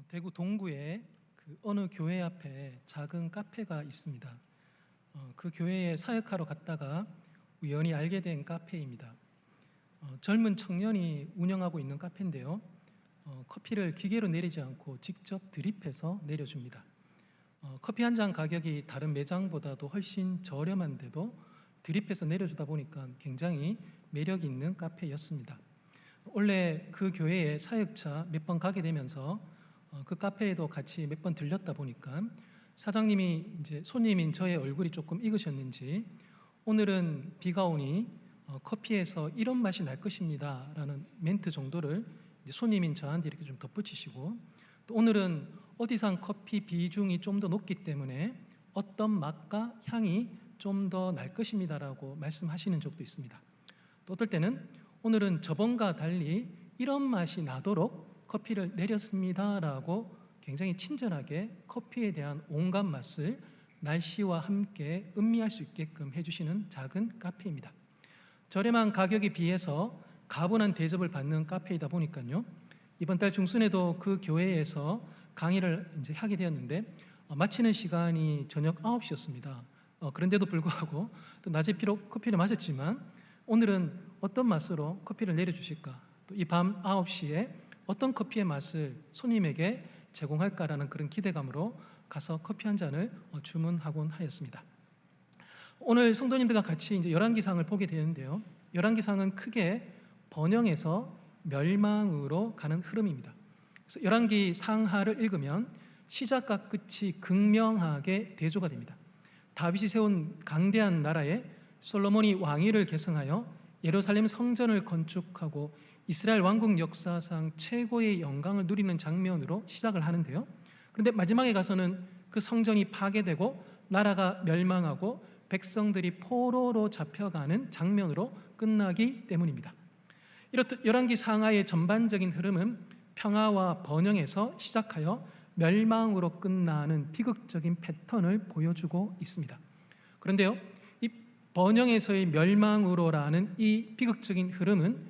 대구 동구에 어느 교회 앞에 작은 카페가 있습니다. 그 교회에 사역하러 갔다가 우연히 알게 된 카페입니다. 젊은 청년이 운영하고 있는 카페인데요. 커피를 기계로 내리지 않고 직접 드립해서 내려줍니다. 커피 한 잔 가격이 다른 매장보다도 훨씬 저렴한데도 드립해서 내려주다 보니까 굉장히 매력 있는 카페였습니다. 원래 그 교회에 사역차 몇 번 가게 되면서 그 카페에도 같이 몇 번 들렸다 보니까 사장님이 이제 손님인 저의 얼굴이 조금 익으셨는지 오늘은 비가 오니 커피에서 이런 맛이 날 것입니다 라는 멘트 정도를 이제 손님인 저한테 이렇게 좀 덧붙이시고, 또 오늘은 어디산 커피 비중이 좀 더 높기 때문에 어떤 맛과 향이 좀 더 날 것입니다라고 말씀하시는 적도 있습니다. 또 어떨 때는 오늘은 저번과 달리 이런 맛이 나도록 커피를 내렸습니다라고 굉장히 친절하게 커피에 대한 온갖 맛을 날씨와 함께 음미할 수 있게끔 해주시는 작은 카페입니다. 저렴한 가격에 비해서 가분한 대접을 받는 카페이다 보니까요, 이번 달 중순에도 그 교회에서 강의를 이제 하게 되었는데 마치는 시간이 저녁 9시였습니다. 그런데도 불구하고 또 낮에 비록 커피를 마셨지만 오늘은 어떤 맛으로 커피를 내려주실까, 또 이 밤 9시에 어떤 커피의 맛을 손님에게 제공할까라는 그런 기대감으로 가서 커피 한 잔을 주문하곤 하였습니다. 오늘 성도님들과 같이 이제 열왕기상을 보게 되는데요, 열왕기상은 크게 번영에서 멸망으로 가는 흐름입니다. 그래서 열왕기 상하를 읽으면 시작과 끝이 극명하게 대조가 됩니다. 다윗이 세운 강대한 나라에 솔로몬이 왕위를 계승하여 예루살렘 성전을 건축하고 이스라엘 왕국 역사상 최고의 영광을 누리는 장면으로 시작을 하는데요, 그런데 마지막에 가서는 그 성전이 파괴되고 나라가 멸망하고 백성들이 포로로 잡혀가는 장면으로 끝나기 때문입니다. 이렇듯 열왕기 상하의 전반적인 흐름은 평화와 번영에서 시작하여 멸망으로 끝나는 비극적인 패턴을 보여주고 있습니다. 그런데요, 이 번영에서의 멸망으로라는 이 비극적인 흐름은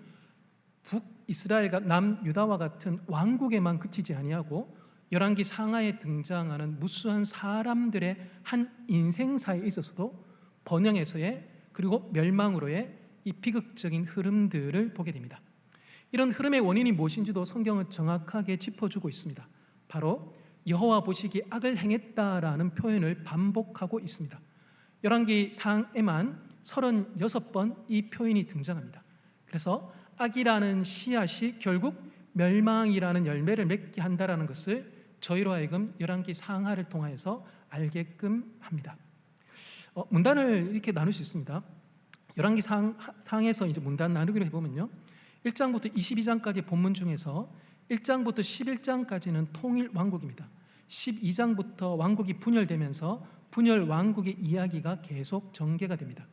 북이스라엘과 남유다와 같은 왕국에만 그치지 아니하고 열왕기 상하에 등장하는 무수한 사람들의 한 인생사에 있어서도 번영에서의 그리고 멸망으로의 이 비극적인 흐름들을 보게 됩니다. 이런 흐름의 원인이 무엇인지도 성경은 정확하게 짚어주고 있습니다. 바로 여호와 보시기에 악을 행했다라는 표현을 반복하고 있습니다. 열왕기 상에만 36번 이 표현이 등장합니다. 그래서 악이라는 씨앗이 결국 멸망이라는 열매를 맺게 한다라는 것을 저희로 하여금 열왕기 상하를 통하여서 알게끔 합니다. 문단을 이렇게 나눌 수 있습니다. 열왕기 상에서 이제 문단 나누기로 해보면요, 1장부터 22장까지 본문 중에서 1장부터 11장까지는 통일 왕국입니다. 12장부터 왕국이 분열되면서 분열 왕국의 이야기가 계속 전개가 됩니다.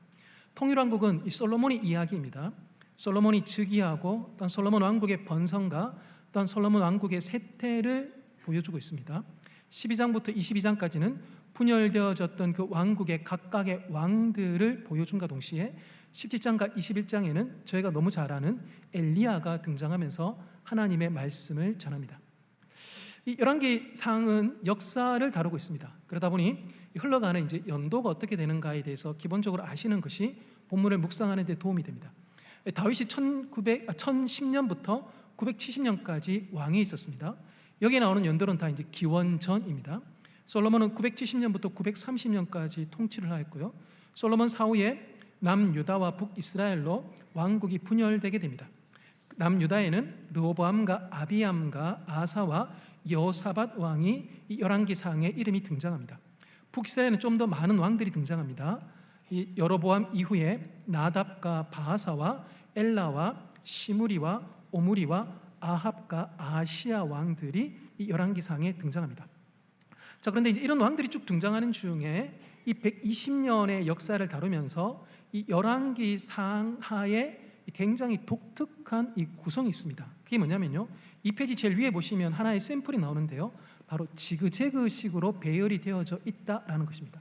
통일 왕국은 이 솔로몬의 이야기입니다. 솔로몬이 즉위하고 또한 솔로몬 왕국의 번성과 또한 솔로몬 왕국의 쇠퇴를 보여주고 있습니다. 12장부터 22장까지는 분열되어졌던 그 왕국의 각각의 왕들을 보여준과 동시에 17장과 21장에는 저희가 너무 잘 아는 엘리야가 등장하면서 하나님의 말씀을 전합니다. 이 열왕기 상은 역사를 다루고 있습니다. 그러다 보니 흘러가는 이제 연도가 어떻게 되는가에 대해서 기본적으로 아시는 것이 본문을 묵상하는 데 도움이 됩니다. 다윗이 1010년부터 970년까지 왕이 있었습니다. 여기에 나오는 연도는 다 이제 기원전입니다. 솔로몬은 970년부터 930년까지 통치를 하였고요, 솔로몬 사후에 남유다와 북이스라엘로 왕국이 분열되게 됩니다. 남유다에는 르호보암과 아비암과 아사와 여호사밧 왕이 이 열왕기상에 이름이 등장합니다. 북이스라엘에는 좀 더 많은 왕들이 등장합니다. 이 여로보암 이후에 나답과 바하사와 엘라와 시므리와 오므리와 아합과 아시아 왕들이 이 열왕기상에 등장합니다. 자, 그런데 이제 이런 왕들이 쭉 등장하는 중에 이 120년의 역사를 다루면서 이 열왕기상하에 굉장히 독특한 이 구성이 있습니다. 그게 뭐냐면요, 이 페이지 제일 위에 보시면 하나의 샘플이 나오는데요, 바로 지그재그식으로 배열이 되어져 있다라는 것입니다.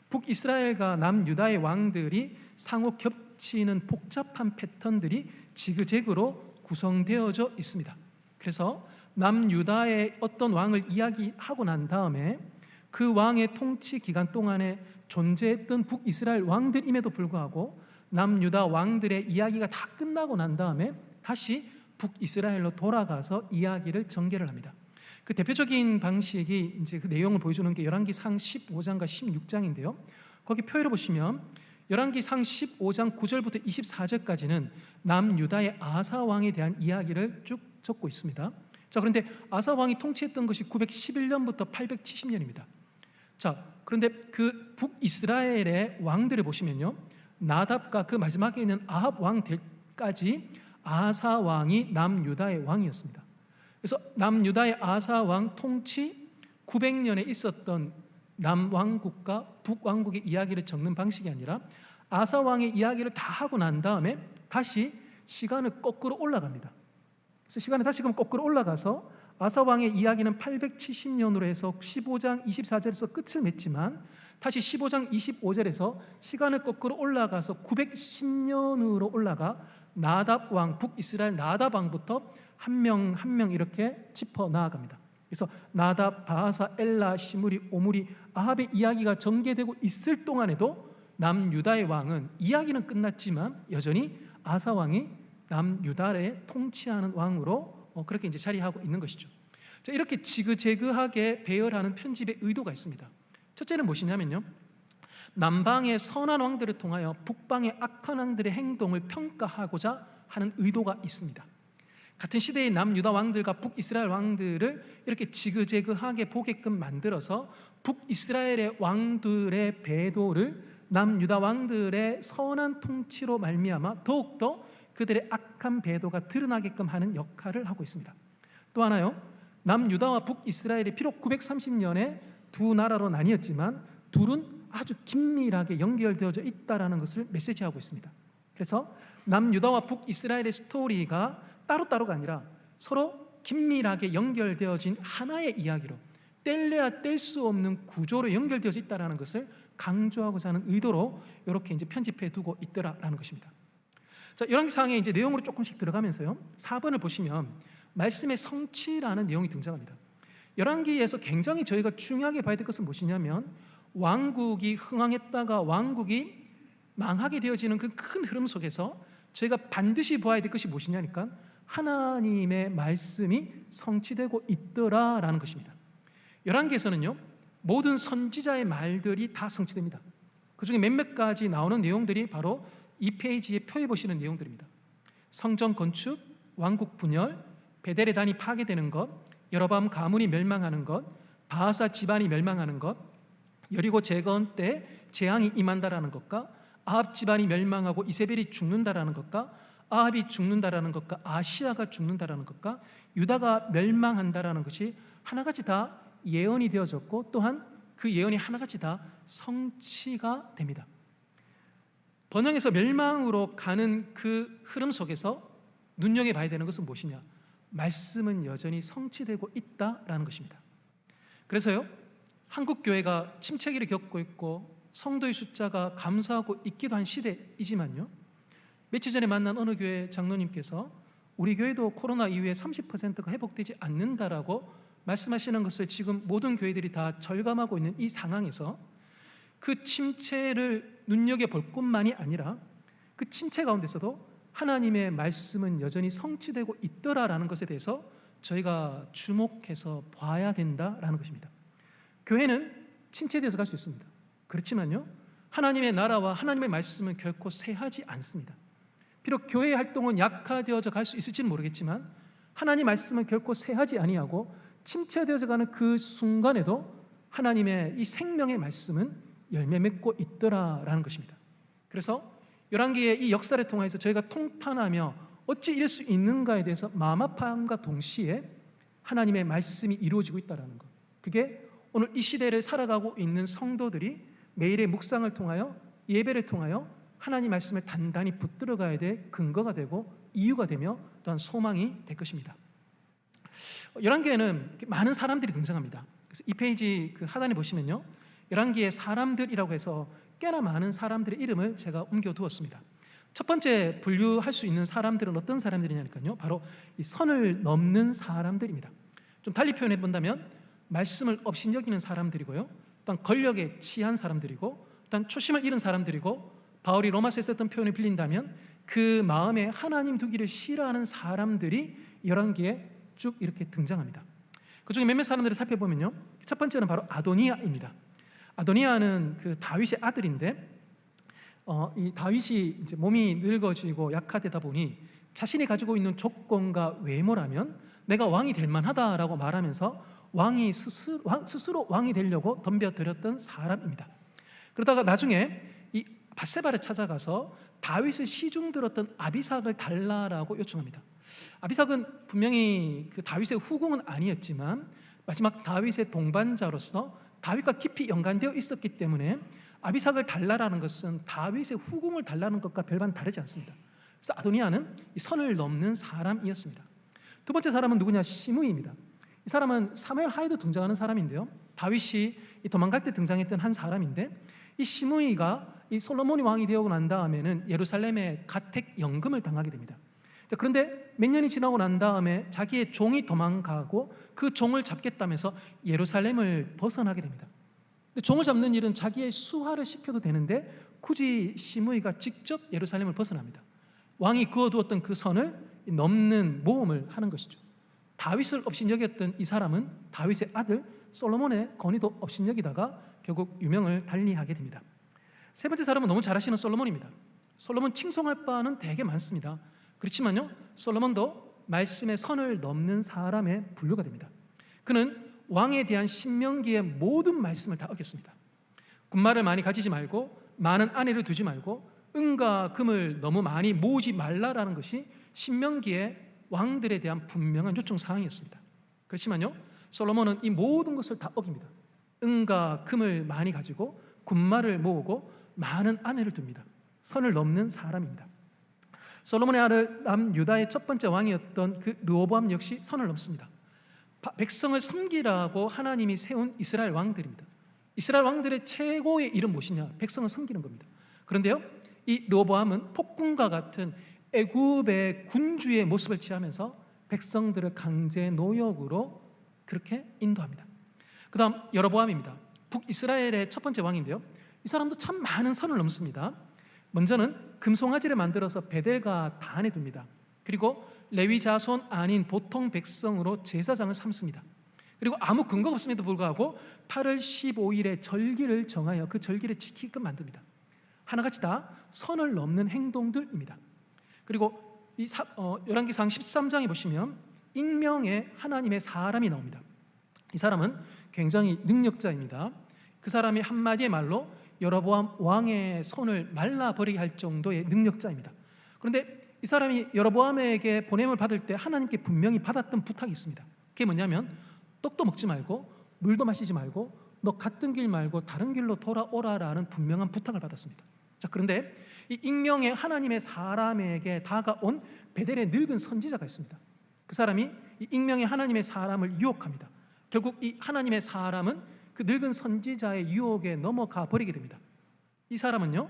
북이스라엘과 남유다의 왕들이 상호 겹치는 복잡한 패턴들이 지그재그로 구성되어져 있습니다. 그래서 남유다의 어떤 왕을 이야기하고 난 다음에 그 왕의 통치 기간 동안에 존재했던 북이스라엘 왕들임에도 불구하고 남유다 왕들의 이야기가 다 끝나고 난 다음에 다시 북이스라엘로 돌아가서 이야기를 전개를 합니다. 그 대표적인 방식이 이제 그 내용을 보여주는 게 열왕기상 15장과 16장인데요. 거기 표를 보시면 열왕기상 15장 9절부터 24절까지는 남유다의 아사 왕에 대한 이야기를 쭉 적고 있습니다. 자, 그런데 아사 왕이 통치했던 것이 911년부터 870년입니다. 자, 그런데 그 북이스라엘의 왕들을 보시면요, 나답과 그 마지막에 있는 아합 왕 때까지 아사 왕이 남유다의 왕이었습니다. 그래서 남유다의 아사 왕 통치 900년에 있었던 남왕국과 북왕국의 이야기를 적는 방식이 아니라 아사 왕의 이야기를 다 하고 난 다음에 다시 시간을 거꾸로 올라갑니다. 그래서 시간이 다시금 거꾸로 올라가서 아사 왕의 이야기는 870년으로 해서 15장 24절에서 끝을 맺지만 다시 15장 25절에서 시간을 거꾸로 올라가서 910년으로 올라가 나답 왕, 북이스라엘 나답 왕부터 한 명 한 명 이렇게 짚어 나아갑니다. 그래서 나답, 바하사, 엘라, 시므리, 오므리, 아합의 이야기가 전개되고 있을 동안에도 남유다의 왕은 이야기는 끝났지만 여전히 아사 왕이 남유다를 통치하는 왕으로 그렇게 이제 자리하고 있는 것이죠. 자, 이렇게 지그재그하게 배열하는 편집의 의도가 있습니다. 첫째는 무엇이냐면요, 남방의 선한 왕들을 통하여 북방의 악한 왕들의 행동을 평가하고자 하는 의도가 있습니다. 같은 시대의 남유다 왕들과 북이스라엘 왕들을 이렇게 지그재그하게 보게끔 만들어서 북이스라엘의 왕들의 배도를 남유다 왕들의 선한 통치로 말미암아 더욱더 그들의 악한 배도가 드러나게끔 하는 역할을 하고 있습니다. 또 하나요, 남유다와 북이스라엘이 비록 930년에 두 나라로 나뉘었지만 둘은 아주 긴밀하게 연결되어져 있다는 것을 메시지하고 있습니다. 그래서 남유다와 북이스라엘의 스토리가 따로따로가 아니라 서로 긴밀하게 연결되어진 하나의 이야기로 뗄래야 뗄 수 없는 구조로 연결되어져 있다는 것을 강조하고자 하는 의도로 이렇게 이제 편집해 두고 있더라라는 것입니다. 자, 열왕기상에 이제 내용으로 조금씩 들어가면서요, 4번을 보시면 말씀의 성취라는 내용이 등장합니다. 열왕기에서 굉장히 저희가 중요하게 봐야 될 것은 무엇이냐면 왕국이 흥왕했다가 왕국이 망하게 되어지는 그 큰 흐름 속에서 저희가 반드시 보아야 될 것이 무엇이냐니까 하나님의 말씀이 성취되고 있더라라는 것입니다. 열왕기에서는요, 모든 선지자의 말들이 다 성취됩니다. 그 중에 몇몇 가지 나오는 내용들이 바로 이 페이지에 표해 보시는 내용들입니다. 성전 건축, 왕국 분열, 베델의 파괴되는 것, 여로보암 가문이 멸망하는 것, 바하사 집안이 멸망하는 것, 여리고 재건 때 재앙이 임한다라는 것과 아합 집안이 멸망하고 이세벨이 죽는다라는 것과 아합이 죽는다라는 것과 아시아가 죽는다라는 것과 유다가 멸망한다라는 것이 하나같이 다 예언이 되어졌고 또한 그 예언이 하나같이 다 성취가 됩니다. 번영에서 멸망으로 가는 그 흐름 속에서 눈여겨봐야 되는 것은 무엇이냐? 말씀은 여전히 성취되고 있다라는 것입니다. 그래서요, 한국 교회가 침체기를 겪고 있고 성도의 숫자가 감소하고 있기도 한 시대이지만요, 며칠 전에 만난 어느 교회 장로님께서 우리 교회도 코로나 이후에 30%가 회복되지 않는다라고 말씀하시는 것을 지금 모든 교회들이 다 절감하고 있는 이 상황에서 그 침체를 눈여겨볼 뿐만이 아니라 그 침체 가운데서도 하나님의 말씀은 여전히 성취되고 있더라라는 것에 대해서 저희가 주목해서 봐야 된다라는 것입니다. 교회는 침체되어서 갈 수 있습니다. 그렇지만요, 하나님의 나라와 하나님의 말씀은 결코 쇠하지 않습니다. 비록 교회의 활동은 약화되어져 갈 수 있을지는 모르겠지만 하나님 말씀은 결코 쇠하지 아니하고 침체되어져 가는 그 순간에도 하나님의 이 생명의 말씀은 열매 맺고 있더라라는 것입니다. 그래서 열왕기의 이 역사를 통해서 저희가 통탄하며 어찌 이럴 수 있는가에 대해서 마음 아파함과 동시에 하나님의 말씀이 이루어지고 있다는 것, 그게 오늘 이 시대를 살아가고 있는 성도들이 매일의 묵상을 통하여 예배를 통하여 하나님 말씀을 단단히 붙들어가야 될 근거가 되고 이유가 되며 또한 소망이 될 것입니다. 열왕기에는 많은 사람들이 등장합니다. 그래서 이 페이지 그 하단에 보시면요, 열왕기의 사람들이라고 해서 꽤나 많은 사람들의 이름을 제가 옮겨두었습니다. 첫 번째 분류할 수 있는 사람들은 어떤 사람들이냐니까요, 바로 이 선을 넘는 사람들입니다. 좀 달리 표현해 본다면 말씀을 업신여기는 사람들이고요, 또한 권력에 취한 사람들이고, 또한 초심을 잃은 사람들이고, 바울이 로마서에 썼던 표현을 빌린다면 그 마음에 하나님 두기를 싫어하는 사람들이 열왕기에 쭉 이렇게 등장합니다. 그 중에 몇몇 사람들을 살펴보면요, 첫 번째는 바로 아도니아입니다. 아도니아는 그 다윗의 아들인데, 이 다윗이 이제 몸이 늙어지고 약화되다 보니 자신이 가지고 있는 조건과 외모라면 내가 왕이 될 만하다라고 말하면서 왕이 스스로 왕이 되려고 덤벼들었던 사람입니다. 그러다가 나중에 이 밧세바를 찾아가서 다윗을 시중 들었던 아비삭을 달라라고 요청합니다. 아비삭은 분명히 그 다윗의 후궁은 아니었지만 마지막 다윗의 동반자로서 다윗과 깊이 연관되어 있었기 때문에 아비삭을 달라라는 것은 다윗의 후궁을 달라는 것과 별반 다르지 않습니다. 그래서 아도니아는 이 선을 넘는 사람이었습니다. 두 번째 사람은 누구냐? 시므이입니다. 이 사람은 사무엘 하에도 등장하는 사람인데요, 다윗이 도망갈 때 등장했던 한 사람인데, 이 시므이가 이 솔로몬이 왕이 되고 난 다음에는 예루살렘에 가택 연금을 당하게 됩니다. 그런데 몇 년이 지나고 난 다음에 자기의 종이 도망가고 그 종을 잡겠다면서 예루살렘을 벗어나게 됩니다. 종을 잡는 일은 자기의 수하를 시켜도 되는데 굳이 시므이가 직접 예루살렘을 벗어납니다. 왕이 그어두었던 그 선을 넘는 모험을 하는 것이죠. 다윗을 업신여겼던 이 사람은 다윗의 아들 솔로몬의 권위도 업신여기다가 결국 유명을 달리하게 됩니다. 세 번째 사람은 너무 잘 아시는 솔로몬입니다. 솔로몬 칭송할 바는 되게 많습니다. 그렇지만요, 솔로몬도 말씀의 선을 넘는 사람에 분류가 됩니다. 그는 왕에 대한 신명기의 모든 말씀을 다 어겼습니다. 군마를 많이 가지지 말고 많은 아내를 두지 말고 은과 금을 너무 많이 모으지 말라라는 것이 신명기의 왕들에 대한 분명한 요청 사항이었습니다. 그렇지만요, 솔로몬은 이 모든 것을 다 어깁니다. 은과 금을 많이 가지고 군마를 모으고 많은 아내를 둡니다. 선을 넘는 사람입니다. 솔로몬의 아들 남유다의 첫 번째 왕이었던 그 르호보암 역시 선을 넘습니다. 백성을 섬기라고 하나님이 세운 이스라엘 왕들입니다. 이스라엘 왕들의 최고의 일은 무엇이냐? 백성을 섬기는 겁니다. 그런데요, 이 르호보암은 폭군과 같은 애굽의 군주의 모습을 취하면서 백성들을 강제 노역으로 그렇게 인도합니다. 그 다음 여로보암입니다. 북이스라엘의 첫 번째 왕인데요, 이 사람도 참 많은 선을 넘습니다. 먼저는 금송아지를 만들어서 베델과 단에 둡니다. 그리고 레위 자손 아닌 보통 백성으로 제사장을 삼습니다. 그리고 아무 근거가 없음에도 불구하고 8월 15일에 절기를 정하여 그 절기를 지키게끔 만듭니다. 하나같이 다 선을 넘는 행동들입니다. 그리고 이 열왕기상 13장에 보시면 익명의 하나님의 사람이 나옵니다. 이 사람은 굉장히 능력자입니다. 그 사람이 한마디의 말로 여로보암 왕의 손을 말라버리게 할 정도의 능력자입니다. 그런데 이 사람이 여로보암에게 보냄을 받을 때 하나님께 분명히 받았던 부탁이 있습니다. 그게 뭐냐면 떡도 먹지 말고 물도 마시지 말고 너 갔던 길 말고 다른 길로 돌아오라라는 분명한 부탁을 받았습니다. 자, 그런데 이 익명의 하나님의 사람에게 다가온 베델의 늙은 선지자가 있습니다. 그 사람이 이 익명의 하나님의 사람을 유혹합니다. 결국 이 하나님의 사람은 그 늙은 선지자의 유혹에 넘어가 버리게 됩니다. 이 사람은요,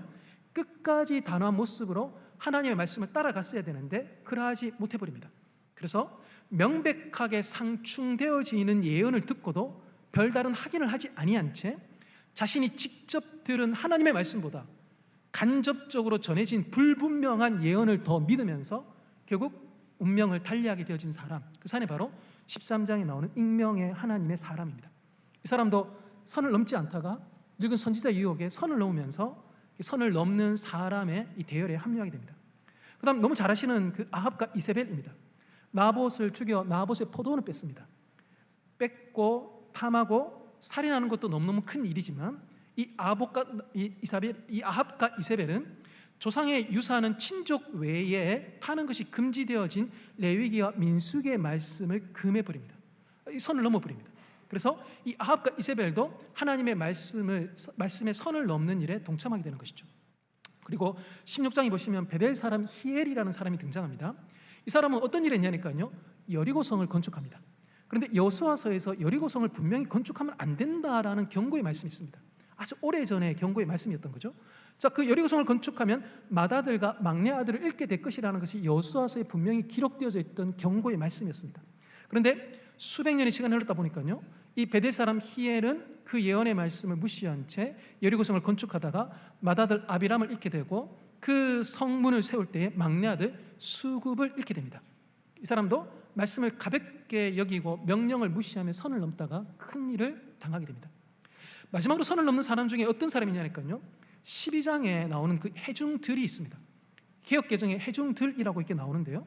끝까지 단호한 모습으로 하나님의 말씀을 따라갔어야 되는데 그러하지 못해버립니다. 그래서 명백하게 상충되어지는 예언을 듣고도 별다른 확인을 하지 아니한 채 자신이 직접 들은 하나님의 말씀보다 간접적으로 전해진 불분명한 예언을 더 믿으면서 결국 운명을 달리하게 되어진 사람, 그 사람이 바로 13장에 나오는 익명의 하나님의 사람입니다. 이 사람도 선을 넘지 않다가 늙은 선지자 유혹에 선을 넘으면서 선을 넘는 사람의 이 대열에 합류하게 됩니다. 그 다음 너무 잘 아시는 그 아합과 이세벨입니다. 나봇을 죽여 나봇의 포도원을 뺐습니다. 뺏고 탐하고 살인하는 것도 너무너무 큰 일이지만 이 아합과 이세벨은 조상의 유사하는 친족 외에 파는 것이 금지되어진 레위기와 민수기의 말씀을 금해버립니다. 이 선을 넘어버립니다. 그래서 이 아합과 이세벨도 하나님의 말씀의 선을 넘는 일에 동참하게 되는 것이죠. 그리고 16장에 보시면 베델 사람 히엘이라는 사람이 등장합니다. 이 사람은 어떤 일을 했냐니까요, 여리고성을 건축합니다. 그런데 여호수아서에서 여리고성을 분명히 건축하면 안 된다라는 경고의 말씀이 있습니다. 아주 오래전에 경고의 말씀이었던 거죠. 자, 그 여리고성을 건축하면 맏아들과 막내 아들을 잃게 될 것이라는 것이 여호수아서에 분명히 기록되어져 있던 경고의 말씀이었습니다. 그런데 수백 년의 시간이 흘렀다 보니까요, 이 베델 사람 히엘은 그 예언의 말씀을 무시한 채 여리고성을 건축하다가 맏아들 아비람을 잃게 되고 그 성문을 세울 때에 막내 아들 수굽을 잃게 됩니다. 이 사람도 말씀을 가볍게 여기고 명령을 무시하며 선을 넘다가 큰 일을 당하게 됩니다. 마지막으로 선을 넘는 사람 중에 어떤 사람이냐니까요, 12장에 나오는 그 해중들이 있습니다. 개역개정에 해중들이라고 이렇게 나오는데요,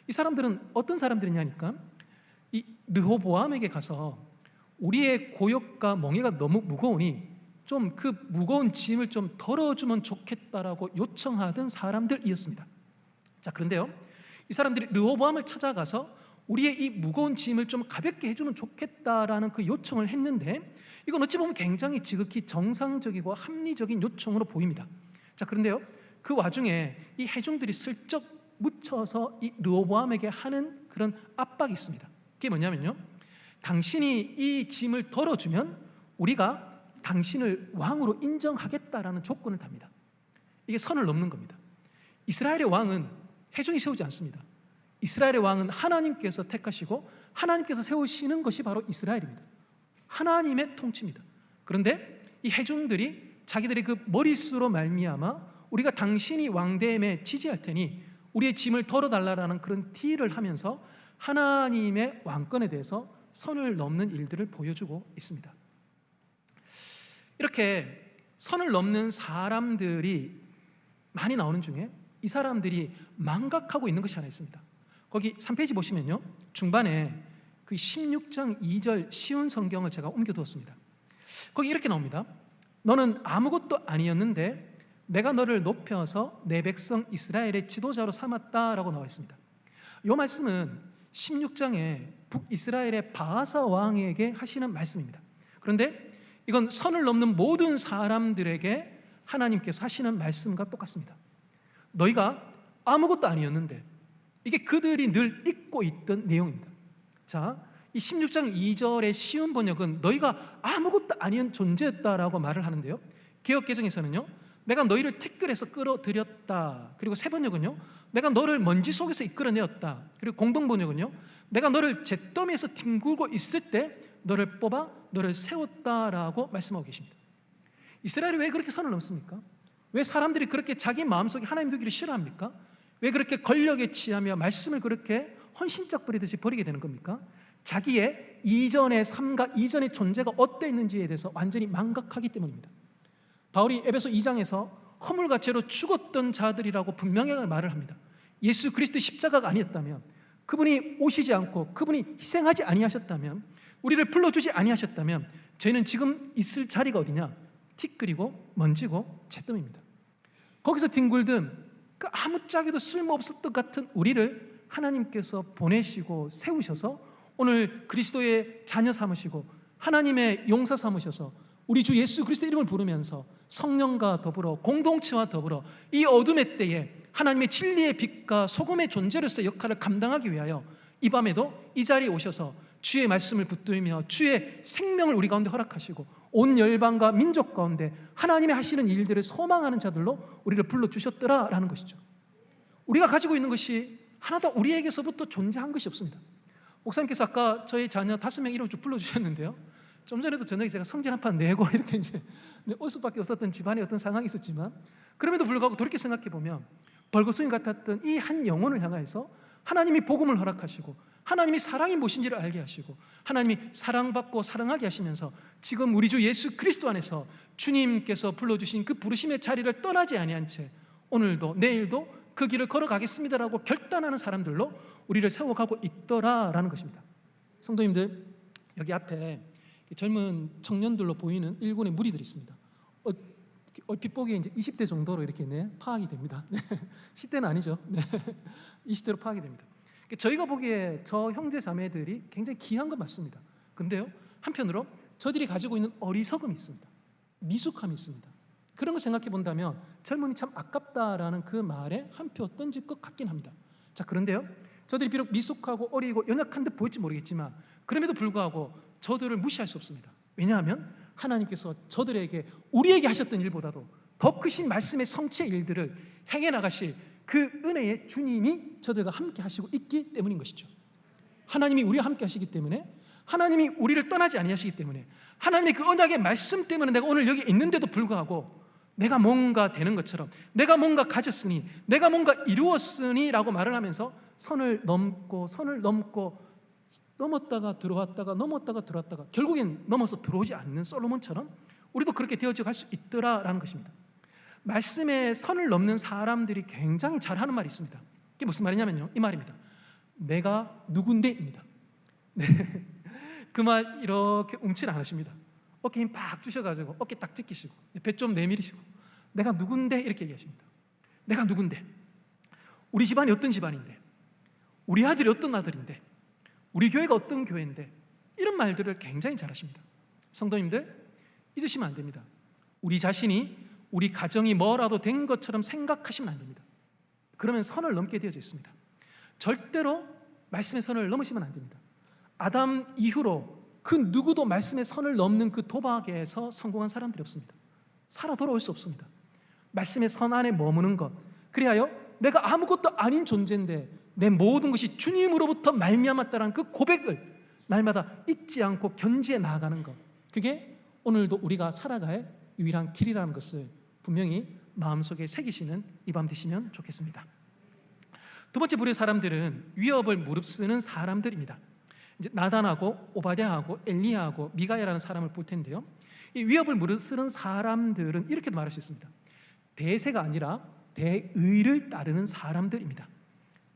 이 사람들은 어떤 사람들이냐니까 이 르호보암에게 가서 우리의 고역과 멍에가 너무 무거우니 좀 그 무거운 짐을 좀 덜어주면 좋겠다라고 요청하던 사람들이었습니다. 자, 그런데요, 이 사람들이 르호보암을 찾아가서 우리의 이 무거운 짐을 좀 가볍게 해주면 좋겠다라는 그 요청을 했는데, 이건 어찌 보면 굉장히 지극히 정상적이고 합리적인 요청으로 보입니다. 자, 그런데요, 그 와중에 이 해중들이 슬쩍 묻혀서 이 르호보암에게 하는 그런 압박이 있습니다. 그게 뭐냐면요, 당신이 이 짐을 덜어주면 우리가 당신을 왕으로 인정하겠다라는 조건을 답니다. 이게 선을 넘는 겁니다. 이스라엘의 왕은 해중이 세우지 않습니다. 이스라엘의 왕은 하나님께서 택하시고 하나님께서 세우시는 것이 바로 이스라엘입니다. 하나님의 통치입니다. 그런데 이 해중들이 자기들의 그 머릿수로 말미암아 우리가 당신이 왕됨에 지지할 테니 우리의 짐을 덜어달라라는 그런 딜을 하면서 하나님의 왕권에 대해서 선을 넘는 일들을 보여주고 있습니다. 이렇게 선을 넘는 사람들이 많이 나오는 중에 이 사람들이 망각하고 있는 것이 하나 있습니다. 거기 3페이지 보시면요, 중반에 그 16장 2절 쉬운 성경을 제가 옮겨두었습니다. 거기 이렇게 나옵니다. 너는 아무것도 아니었는데 내가 너를 높여서 내 백성 이스라엘의 지도자로 삼았다라고 나와 있습니다. 이 말씀은 16장에 북이스라엘의 바하사 왕에게 하시는 말씀입니다. 그런데 이건 선을 넘는 모든 사람들에게 하나님께서 하시는 말씀과 똑같습니다. 너희가 아무것도 아니었는데, 이게 그들이 늘 잊고 있던 내용입니다. 자, 이 16장 2절의 쉬운 번역은 너희가 아무것도 아닌 존재였다라고 말을 하는데요, 개역개정에서는요, 내가 너희를 티끌에서 끌어들였다. 그리고 새 번역은요, 내가 너를 먼지 속에서 이끌어내었다. 그리고 공동 번역은요, 내가 너를 잿더미에서 뒹굴고 있을 때 너를 뽑아 너를 세웠다라고 말씀하고 계십니다. 이스라엘이 왜 그렇게 선을 넘습니까? 왜 사람들이 그렇게 자기 마음속에 하나님 두기를 싫어합니까? 왜 그렇게 권력에 취하며 말씀을 그렇게 헌신짝 버리듯이 버리게 되는 겁니까? 자기의 이전의 삶과 이전의 존재가 어떠했는지에 대해서 완전히 망각하기 때문입니다. 바울이 에베소 2장에서 허물과 죄로 죽었던 자들이라고 분명하게 말을 합니다. 예수 그리스도의 십자가가 아니었다면, 그분이 오시지 않고 그분이 희생하지 아니하셨다면, 우리를 불러주지 아니하셨다면 저희는 지금 있을 자리가 어디냐? 티끌이고 먼지고 잿더미입니다. 거기서 뒹굴든 그 아무짝에도 쓸모없었던 것 같은 우리를 하나님께서 보내시고 세우셔서 오늘 그리스도의 자녀 삼으시고 하나님의 용사 삼으셔서 우리 주 예수 그리스도의 이름을 부르면서 성령과 더불어 공동체와 더불어 이 어둠의 때에 하나님의 진리의 빛과 소금의 존재로서 역할을 감당하기 위하여 이 밤에도 이 자리에 오셔서 주의 말씀을 붙들며 주의 생명을 우리 가운데 허락하시고 온 열방과 민족 가운데 하나님의 하시는 일들을 소망하는 자들로 우리를 불러주셨더라라는 것이죠. 우리가 가지고 있는 것이 하나도 우리에게서부터 존재한 것이 없습니다. 목사님께서 아까 저희 자녀 5명 이름을 쭉 불러주셨는데요, 좀 전에도 저녁에 제가 성질 한 판 내고 이렇게 이제 올 수밖에 없었던 집안의 어떤 상황이 있었지만, 그럼에도 불구하고 돌이켜 생각해 보면 벌거숭이 같았던 이 한 영혼을 향해서 하나님이 복음을 허락하시고 하나님이 사랑이 무엇인지를 알게 하시고 하나님이 사랑받고 사랑하게 하시면서 지금 우리 주 예수 그리스도 안에서 주님께서 불러주신 그 부르심의 자리를 떠나지 아니한 채 오늘도 내일도 그 길을 걸어가겠습니다라고 결단하는 사람들로 우리를 세워가고 있더라라는 것입니다. 성도님들, 여기 앞에 젊은 청년들로 보이는 일군의 무리들이 있습니다. 얼핏 보기에 이제 20대 정도로 이렇게 파악이 됩니다. 10대는 아니죠. 20대로 파악이 됩니다. 저희가 보기에 저 형제 자매들이 굉장히 귀한 건 맞습니다. 근데요, 한편으로 저들이 가지고 있는 어리석음이 있습니다. 미숙함이 있습니다. 그런 걸 생각해 본다면 젊음이 참 아깝다라는 그 말에 한 표 던질 것 같긴 합니다. 자, 그런데요, 저들이 비록 미숙하고 어리고 연약한 듯 보일지 모르겠지만 그럼에도 불구하고 저들을 무시할 수 없습니다. 왜냐하면 하나님께서 저들에게 우리에게 하셨던 일보다도 더 크신 말씀의 성취의 일들을 행해 나가실 그 은혜의 주님이 저들과 함께 하시고 있기 때문인 것이죠. 하나님이 우리와 함께 하시기 때문에, 하나님이 우리를 떠나지 아니하시기 때문에, 하나님의 그 언약의 말씀 때문에 내가 오늘 여기 있는데도 불구하고 내가 뭔가 되는 것처럼, 내가 뭔가 가졌으니, 내가 뭔가 이루었으니 라고 말을 하면서 선을 넘고 넘었다가 들어왔다가 넘었다가 들어왔다가 결국엔 넘어서 들어오지 않는 솔로몬처럼 우리도 그렇게 되어져 갈 수 있더라라는 것입니다. 말씀에 선을 넘는 사람들이 굉장히 잘하는 말이 있습니다. 이게 무슨 말이냐면요, 이 말입니다. 내가 누군데입니다. 네. 그 말 이렇게 움찔 안 하십니다. 어깨 힘 팍 주셔가지고 어깨 딱 찢기시고 배 좀 내밀으시고 내가 누군데 이렇게 얘기하십니다. 내가 누군데, 우리 집안이 어떤 집안인데, 우리 아들이 어떤 아들인데, 우리 교회가 어떤 교회인데, 이런 말들을 굉장히 잘하십니다. 성도님들, 잊으시면 안 됩니다. 우리 자신이, 우리 가정이 뭐라도 된 것처럼 생각하시면 안 됩니다. 그러면 선을 넘게 되어져 있습니다. 절대로 말씀의 선을 넘으시면 안 됩니다. 아담 이후로 그 누구도 말씀의 선을 넘는 그 도박에서 성공한 사람들이 없습니다. 살아 돌아올 수 없습니다. 말씀의 선 안에 머무는 것, 그리하여 내가 아무것도 아닌 존재인데 내 모든 것이 주님으로부터 말미암았다라는 그 고백을 날마다 잊지 않고 견지해 나아가는 것, 그게 오늘도 우리가 살아갈 유일한 길이라는 것을 분명히 마음속에 새기시는 이 밤 되시면 좋겠습니다. 두 번째 부류의 사람들은 위협을 무릅쓰는 사람들입니다. 이제 나단하고 오바댜하고 엘리야하고 미가야라는 사람을 볼 텐데요, 이 위협을 무릅쓰는 사람들은 이렇게도 말할 수 있습니다. 대세가 아니라 대의를 따르는 사람들입니다.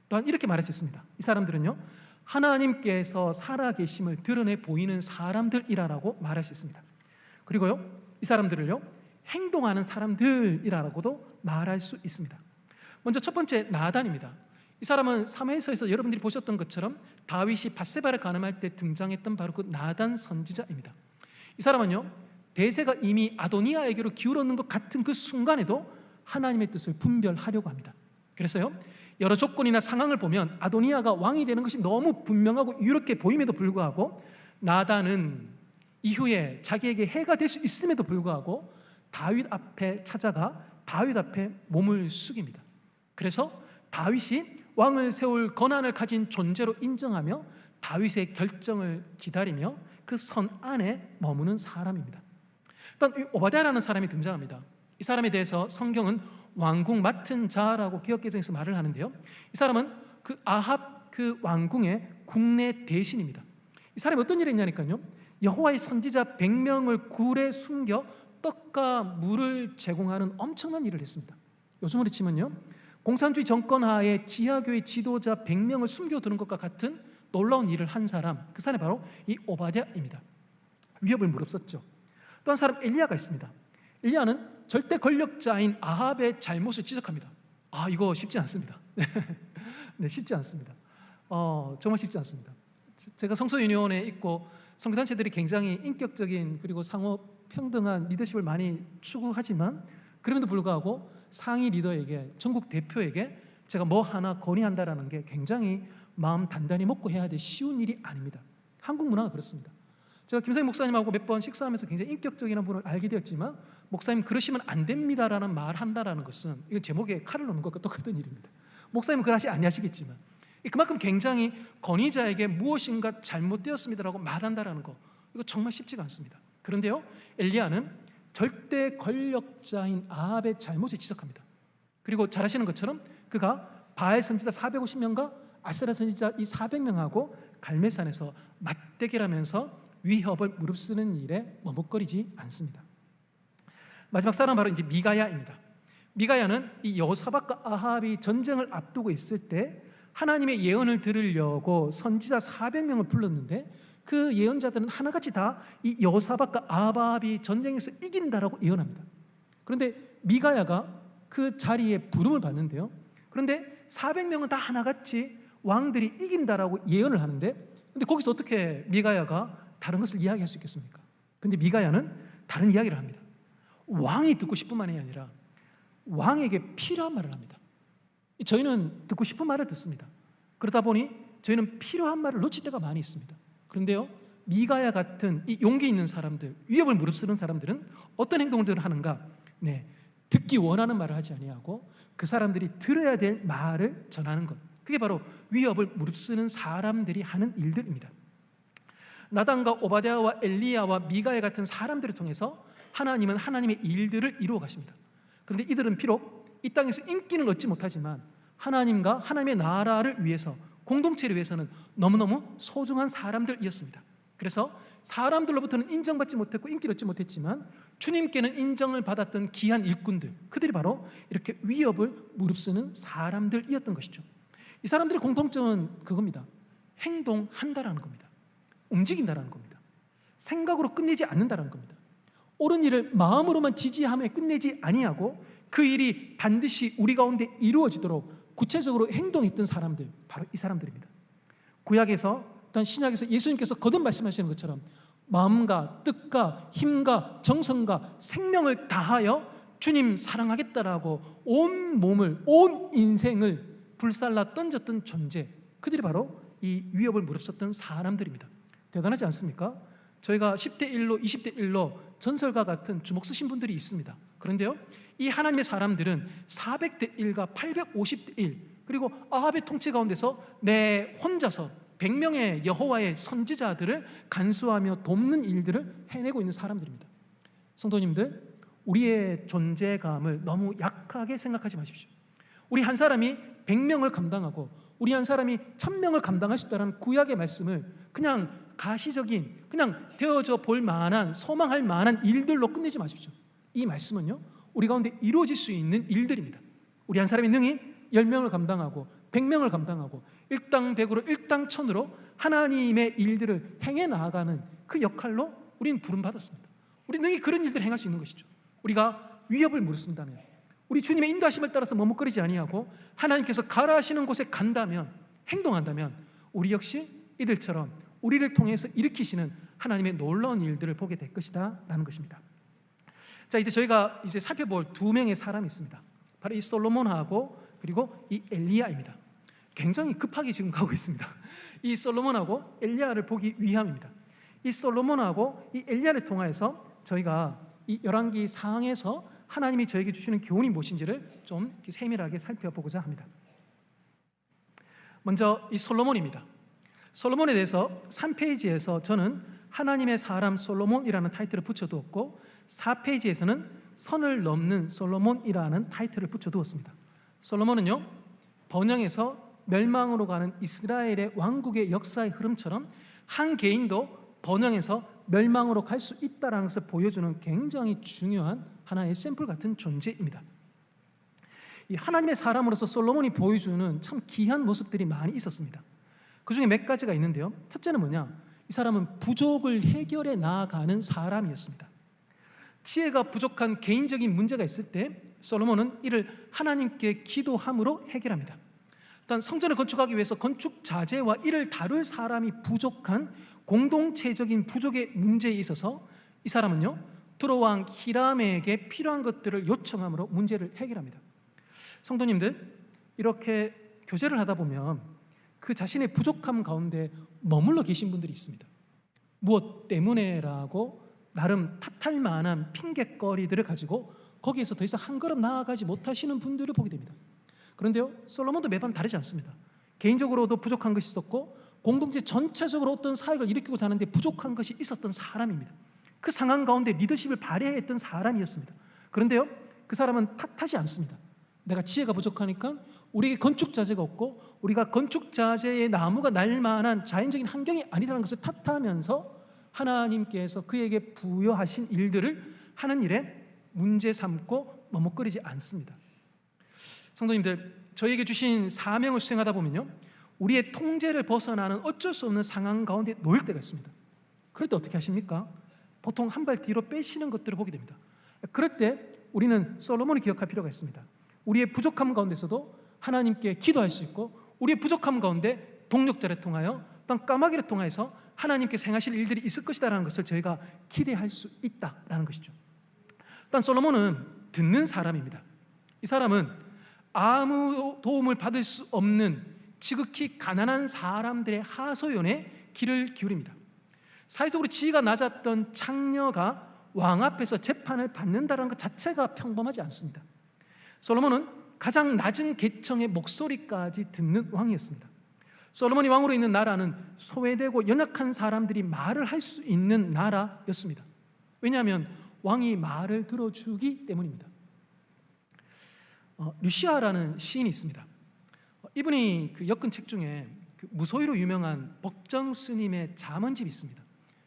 또한 이렇게 말할 수 있습니다. 이 사람들은요, 하나님께서 살아계심을 드러내 보이는 사람들이라고 말할 수 있습니다. 그리고요, 이 사람들을요, 행동하는 사람들이라고도 말할 수 있습니다. 먼저 첫 번째 나단입니다. 이 사람은 사무엘서에서 여러분들이 보셨던 것처럼 다윗이 밧세바를 간음할 때 등장했던 바로 그 나단 선지자입니다. 이 사람은요, 대세가 이미 아도니아에게로 기울었는 것 같은 그 순간에도 하나님의 뜻을 분별하려고 합니다. 그래서요, 여러 조건이나 상황을 보면 아도니아가 왕이 되는 것이 너무 분명하고 이렇게 보임에도 불구하고 나단은 이후에 자기에게 해가 될 수 있음에도 불구하고 다윗 앞에 찾아가 다윗 앞에 몸을 숙입니다. 그래서 다윗이 왕을 세울 권한을 가진 존재로 인정하며 다윗의 결정을 기다리며 그 선 안에 머무는 사람입니다. 일단 오바댜라는 사람이 등장합니다. 이 사람에 대해서 성경은 왕궁 맡은 자라고 기억개정에서 말을 하는데요, 이 사람은 그 아합 그 왕궁의 국내 대신입니다. 이 사람이 어떤 일을 했냐니까요, 여호와의 선지자 100명을 굴에 숨겨 떡과 물을 제공하는 엄청난 일을 했습니다. 요즘으로 치면요, 공산주의 정권 하에 지하교회 지도자 100명을 숨겨두는 것과 같은 놀라운 일을 한 사람, 그 사람이 바로 이 오바댜입니다. 위협을 무릅썼죠. 또 한 사람 엘리야가 있습니다. 엘리야는 절대 권력자인 아합의 잘못을 지적합니다. 이거 쉽지 않습니다. 네, 쉽지 않습니다. 정말 쉽지 않습니다. 제가 성서유니온에 있고 선교단체들이 굉장히 인격적인 그리고 상호 평등한 리더십을 많이 추구하지만 그럼에도 불구하고 상위 리더에게, 전국 대표에게 제가 뭐 하나 건의한다라는 게 굉장히 마음 단단히 먹고 해야 될 쉬운 일이 아닙니다. 한국 문화가 그렇습니다. 제가 김상희 목사님하고 몇 번 식사하면서 굉장히 인격적인 분을 알게 되었지만, 목사님 그러시면 안 됩니다라는 말을 한다라는 것은 이건 제 목에 칼을 놓는 것과 똑같은 일입니다. 목사님은 그러시 아니하시겠지만 그만큼 굉장히 건의자에게 무엇인가 잘못되었습니다라고 말한다라는 거, 이거 정말 쉽지가 않습니다. 그런데요, 엘리야는 절대 권력자인 아합의 잘못을 지적합니다. 그리고 잘 아시는 것처럼 그가 바알 선지자 450명과 아세라 선지자 이 400명하고 갈멜산에서 맞대결하면서 위협을 무릅쓰는 일에 머뭇거리지 않습니다. 마지막 사람은 바로 이제 미가야입니다. 미가야는 이 여호사밧과 아합이 전쟁을 앞두고 있을 때 하나님의 예언을 들으려고 선지자 400명을 불렀는데, 그 예언자들은 하나같이 다 이 여호사밧과 아합이 전쟁에서 이긴다라고 예언합니다. 그런데 미가야가 그 자리에 부름을 받는데요, 그런데 400명은 다 하나같이 왕들이 이긴다라고 예언을 하는데, 근데 거기서 어떻게 미가야가 다른 것을 이야기할 수 있겠습니까? 근데 미가야는 다른 이야기를 합니다. 왕이 듣고 싶은 말이 아니라 왕에게 필요한 말을 합니다. 저희는 듣고 싶은 말을 듣습니다. 그러다 보니 저희는 필요한 말을 놓칠 때가 많이 있습니다. 그런데요, 미가야 같은 이 용기 있는 사람들, 위협을 무릅쓰는 사람들은 어떤 행동들을 하는가? 듣기 원하는 말을 하지 아니하고 그 사람들이 들어야 될 말을 전하는 것, 그게 바로 위협을 무릅쓰는 사람들이 하는 일들입니다. 나단과 오바댜와 엘리야와 미가야 같은 사람들을 통해서 하나님은 하나님의 일들을 이루어 가십니다. 그런데 이들은 비록 이 땅에서 인기는 얻지 못하지만 하나님과 하나님의 나라를 위해서, 공동체를 위해서는 너무너무 소중한 사람들이었습니다. 그래서 사람들로부터는 인정받지 못했고 인기를 얻지 못했지만 주님께는 인정을 받았던 귀한 일꾼들, 그들이 바로 이렇게 위협을 무릅쓰는 사람들이었던 것이죠. 이 사람들의 공통점은 그겁니다. 행동한다라는 겁니다. 움직인다라는 겁니다. 생각으로 끝내지 않는다라는 겁니다. 옳은 일을 마음으로만 지지하며 끝내지 아니하고 그 일이 반드시 우리 가운데 이루어지도록 구체적으로 행동했던 사람들, 바로 이 사람들입니다. 구약에서 또한 신약에서 예수님께서 거듭 말씀하시는 것처럼 마음과 뜻과 힘과 정성과 생명을 다하여 주님 사랑하겠다라고 온 몸을, 온 인생을 불살라 던졌던 존재, 그들이 바로 이 위협을 무릅썼던 사람들입니다. 대단하지 않습니까? 저희가 10대 1로 20대 1로 전설과 같은 주목 쓰신 분들이 있습니다. 그런데요, 이 하나님의 사람들은 400대 1과 850대 1, 그리고 아합의 통치 가운데서 내 혼자서 100명의 여호와의 선지자들을 간수하며 돕는 일들을 해내고 있는 사람들입니다. 성도님들, 우리의 존재감을 너무 약하게 생각하지 마십시오. 우리 한 사람이 100명을 감당하고 우리 한 사람이 1000명을 감당할 수 있다는 구약의 말씀을 그냥 가시적인, 그냥 되어져 볼 만한, 소망할 만한 일들로 끝내지 마십시오. 이 말씀은요, 우리 가운데 이루어질 수 있는 일들입니다. 우리 한 사람이 능히 10명을 감당하고 100명을 감당하고 일당백으로 일당천으로 하나님의 일들을 행해 나아가는 그 역할로 우리는 부름받았습니다. 우리 능히 그런 일들을 행할 수 있는 것이죠. 우리가 위협을 무릅쓴다면, 우리 주님의 인도하심을 따라서 머뭇거리지 아니하고 하나님께서 가라 하시는 곳에 간다면, 행동한다면 우리 역시 이들처럼 우리를 통해서 일으키시는 하나님의 놀라운 일들을 보게 될 것이다 라는 것입니다. 자, 이제 저희가 살펴볼 두 명의 사람이 있습니다. 바로 이 솔로몬하고 그리고 이 엘리야입니다. 굉장히 급하게 지금 가고 있습니다. 이 솔로몬하고 엘리야를 보기 위함입니다. 이 솔로몬하고 이 엘리야를 통하여서 저희가 이 열왕기 상에서 하나님이 저에게 주시는 교훈이 무엇인지를 좀 세밀하게 살펴보고자 합니다. 먼저 이 솔로몬입니다. 솔로몬에 대해서 3페이지에서 저는 하나님의 사람 솔로몬이라는 타이틀을 붙여두었고 4페이지에서는 선을 넘는 솔로몬이라는 타이틀을 붙여두었습니다. 솔로몬은요, 번영에서 멸망으로 가는 이스라엘의 왕국의 역사의 흐름처럼 한 개인도 번영에서 멸망으로 갈 수 있다는 것을 보여주는 굉장히 중요한 하나의 샘플 같은 존재입니다. 이 하나님의 사람으로서 솔로몬이 보여주는 참 귀한 모습들이 많이 있었습니다. 그 중에 몇 가지가 있는데요. 첫째는 뭐냐? 이 사람은 부족을 해결해 나아가는 사람이었습니다. 지혜가 부족한 개인적인 문제가 있을 때 솔로몬은 이를 하나님께 기도함으로 해결합니다. 일단 성전을 건축하기 위해서 건축 자재와 이를 다룰 사람이 부족한 공동체적인 부족의 문제에 있어서 이 사람은요, 두로왕 히람에게 필요한 것들을 요청함으로 문제를 해결합니다. 성도님들, 이렇게 교제를 하다 보면 그 자신의 부족함 가운데 머물러 계신 분들이 있습니다. 무엇 때문에라고 나름 탓할 만한 핑곗거리들을 가지고 거기에서 더 이상 한 걸음 나아가지 못하시는 분들을 보게 됩니다. 그런데요, 솔로몬도 매번 다르지 않습니다. 개인적으로도 부족한 것이 있었고 공동체 전체적으로 어떤 사역을 일으키고자 하는데 부족한 것이 있었던 사람입니다. 그 상황 가운데 리더십을 발휘했던 사람이었습니다. 그런데요, 그 사람은 탓하지 않습니다. 내가 지혜가 부족하니까 우리에게 건축 자재가 없고 우리가 건축 자재의 나무가 날 만한 자연적인 환경이 아니라는 것을 탓하면서 하나님께서 그에게 부여하신 일들을 하는 일에 문제 삼고 머뭇거리지 않습니다. 성도님들, 저에게 주신 사명을 수행하다 보면요, 우리의 통제를 벗어나는 어쩔 수 없는 상황 가운데 놓일 때가 있습니다. 그럴 때 어떻게 하십니까? 보통 한 발 뒤로 빼시는 것들을 보게 됩니다. 그럴 때 우리는 솔로몬을 기억할 필요가 있습니다. 우리의 부족함 가운데서도 하나님께 기도할 수 있고 우리의 부족함 가운데 동력자를 통하여 또는 까마귀를 통해서 하나님께 행하실 일들이 있을 것이다라는 것을 저희가 기대할 수 있다라는 것이죠. 또한 솔로몬은 듣는 사람입니다. 이 사람은 아무 도움을 받을 수 없는 지극히 가난한 사람들의 하소연에 귀를 기울입니다. 사회적으로 지위가 낮았던 창녀가 왕 앞에서 재판을 받는다는 것 자체가 평범하지 않습니다. 솔로몬은 가장 낮은 계층의 목소리까지 듣는 왕이었습니다. 솔로몬이 왕으로 있는 나라는 소외되고 연약한 사람들이 말을 할 수 있는 나라였습니다. 왜냐하면 왕이 말을 들어주기 때문입니다. 류시아라는 시인이 있습니다. 이분이 그 엮은 책 중에 그 무소유로 유명한 법정 스님의 잠언집이 있습니다.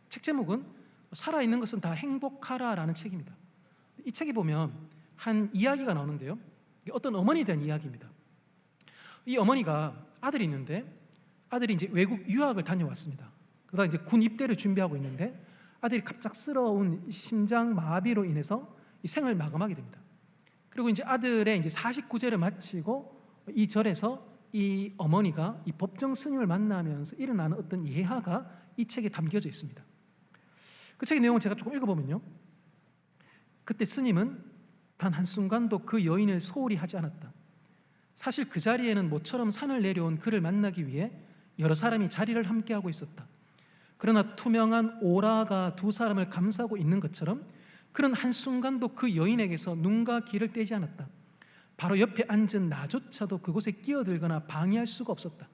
책 제목은 살아있는 것은 다 행복하라라는 책입니다. 이 책에 보면 한 이야기가 나오는데요, 어떤 어머니에 대한 이야기입니다. 이 어머니가 아들이 있는데 아들이 이제 외국 유학을 다녀왔습니다. 그러다 이제 군 입대를 준비하고 있는데 아들이 갑작스러운 심장 마비로 인해서 이 생을 마감하게 됩니다. 그리고 이제 아들의 이제 49제를 마치고 이 절에서 이 어머니가 이 법정 스님을 만나면서 일어나는 어떤 예화가 이 책에 담겨져 있습니다. 그 책의 내용을 제가 조금 읽어보면요, 그때 스님은 단 한순간도 그 여인을 소홀히 하지 않았다. 사실 그 자리에는 모처럼 산을 내려온 그를 만나기 위해 여러 사람이 자리를 함께하고 있었다. 그러나 투명한 오라가 두 사람을 감싸고 있는 것처럼 그는 한순간도 그 여인에게서 눈과 귀를 떼지 않았다. 바로 옆에 앉은 나조차도 그곳에 끼어들거나 방해할 수가 없었다.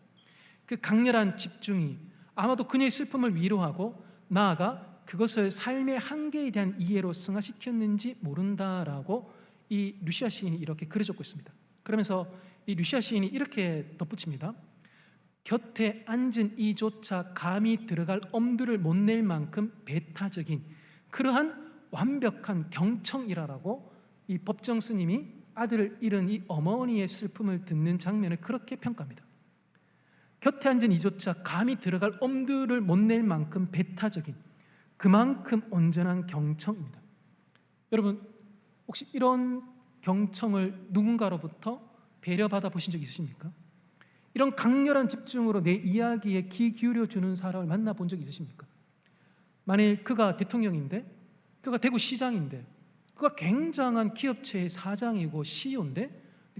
그 강렬한 집중이 아마도 그녀의 슬픔을 위로하고 나아가 그것을 삶의 한계에 대한 이해로 승화시켰는지 모른다라고 이 류시아 시인이 이렇게 글을 적고 있습니다. 그러면서 이 류시아 시인이 이렇게 덧붙입니다. 곁에 앉은 이조차 감히 들어갈 엄두를 못 낼 만큼 배타적인 그러한 완벽한 경청이라고 이 법정 스님이 아들을 잃은 이 어머니의 슬픔을 듣는 장면을 그렇게 평가합니다. 곁에 앉은 이조차 감히 들어갈 엄두를 못 낼 만큼 배타적인 그만큼 온전한 경청입니다. 여러분, 혹시 이런 경청을 누군가로부터 배려받아 보신 적 있으십니까? 이런 강렬한 집중으로 내 이야기에 귀 기울여주는 사람을 만나본 적 있으십니까? 만일 그가 대통령인데, 그가 대구시장인데, 그가 굉장한 기업체의 사장이고 CEO인데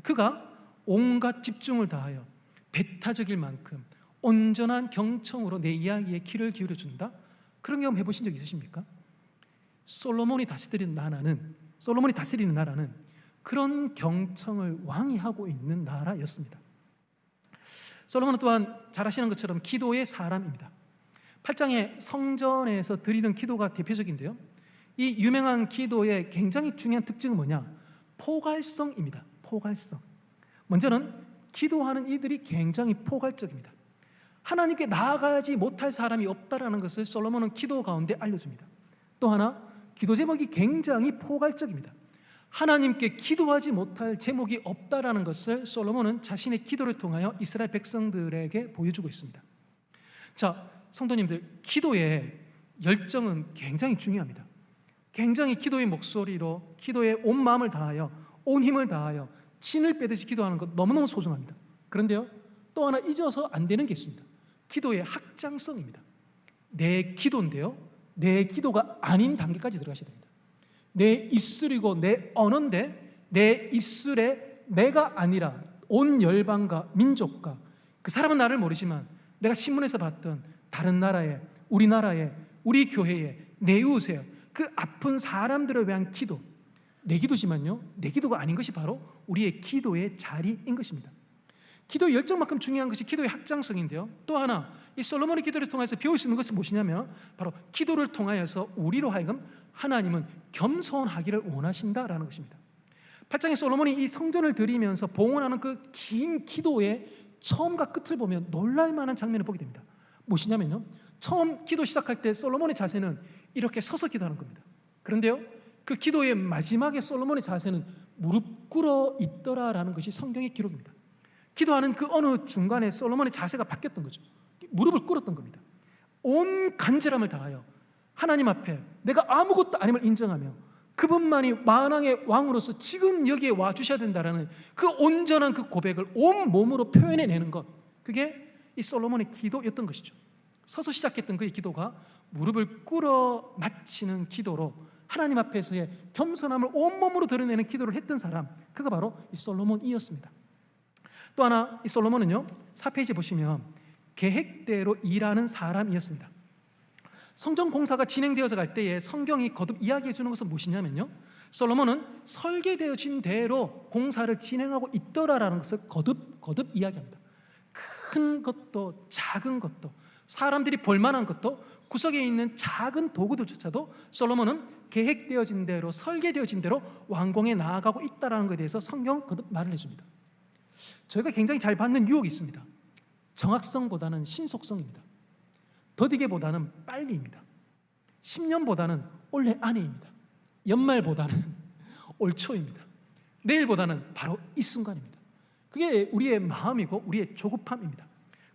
그가 온갖 집중을 다하여 배타적일 만큼 온전한 경청으로 내 이야기에 귀를 기울여준다? 그런 경험 해보신 적 있으십니까? 솔로몬이 다스리는 나라는 그런 경청을 왕이 하고 있는 나라였습니다. 솔로몬은 또한 잘 아시는 것처럼 기도의 사람입니다. 8장의 성전에서 드리는 기도가 대표적인데요, 이 유명한 기도의 굉장히 중요한 특징은 뭐냐? 포괄성입니다. 포괄성. 먼저는 기도하는 이들이 굉장히 포괄적입니다. 하나님께 나아가지 못할 사람이 없다라는 것을 솔로몬은 기도 가운데 알려줍니다. 또 하나, 기도 제목이 굉장히 포괄적입니다. 하나님께 기도하지 못할 제목이 없다라는 것을 솔로몬은 자신의 기도를 통하여 이스라엘 백성들에게 보여주고 있습니다. 자, 성도님들, 기도의 열정은 굉장히 중요합니다. 굉장히 기도의 목소리로 기도에 온 마음을 다하여 온 힘을 다하여 진을 빼듯이 기도하는 것 너무너무 소중합니다. 그런데요, 또 하나 잊어서 안 되는 게 있습니다. 기도의 확장성입니다. 내 기도인데요, 내 기도가 아닌 단계까지 들어가셔야 됩니다. 내 입술이고 내 언어인데 내 입술에 내가 아니라 온 열방과 민족과 그 사람은 나를 모르지만 내가 신문에서 봤던 다른 나라에, 우리나라에, 우리 교회에, 내 이웃에 그 아픈 사람들을 위한 기도, 내 기도지만요, 내 기도가 아닌 것이 바로 우리의 기도의 자리인 것입니다. 기도의 열정만큼 중요한 것이 기도의 확장성인데요, 또 하나 이 솔로몬의 기도를 통해서 배울 수 있는 것은 무엇이냐면 바로 기도를 통하여서 우리로 하여금 하나님은 겸손하기를 원하신다라는 것입니다. 8장에 솔로몬이 이 성전을 드리면서 봉헌하는 그 긴 기도의 처음과 끝을 보면 놀랄 만한 장면을 보게 됩니다. 무엇이냐면요, 처음 기도 시작할 때 솔로몬의 자세는 이렇게 서서 기도하는 겁니다. 그런데요, 그 기도의 마지막에 솔로몬의 자세는 무릎 꿇어 있더라라는 것이 성경의 기록입니다. 기도하는 그 어느 중간에 솔로몬의 자세가 바뀌었던 거죠. 무릎을 꿇었던 겁니다. 온 간절함을 다하여 하나님 앞에 내가 아무것도 아님을 인정하며 그분만이 만왕의 왕으로서 지금 여기에 와 주셔야 된다라는 그 온전한 그 고백을 온 몸으로 표현해내는 것, 그게 이 솔로몬의 기도였던 것이죠. 서서 시작했던 그의 기도가 무릎을 꿇어 마치는 기도로 하나님 앞에서의 겸손함을 온몸으로 드러내는 기도를 했던 사람, 그가 바로 이 솔로몬이었습니다. 또 하나, 이 솔로몬은요, 4페이지 보시면 계획대로 일하는 사람이었습니다. 성전 공사가 진행되어서 갈 때에 성경이 거듭 이야기해 주는 것은 무엇이냐면요, 솔로몬은 설계되어진 대로 공사를 진행하고 있더라라는 것을 거듭 이야기합니다. 큰 것도 작은 것도, 사람들이 볼만한 것도, 구석에 있는 작은 도구들조차도 솔로몬은 계획되어진 대로, 설계되어진 대로 완공해 나아가고 있다는 것에 대해서 성경은 거듭 말을 해줍니다. 저희가 굉장히 잘 받는 유혹이 있습니다. 정확성보다는 신속성입니다. 더디게보다는 빨리입니다. 10년보다는 올해 안에입니다. 연말보다는 올 초입니다. 내일보다는 바로 이 순간입니다. 그게 우리의 마음이고 우리의 조급함입니다.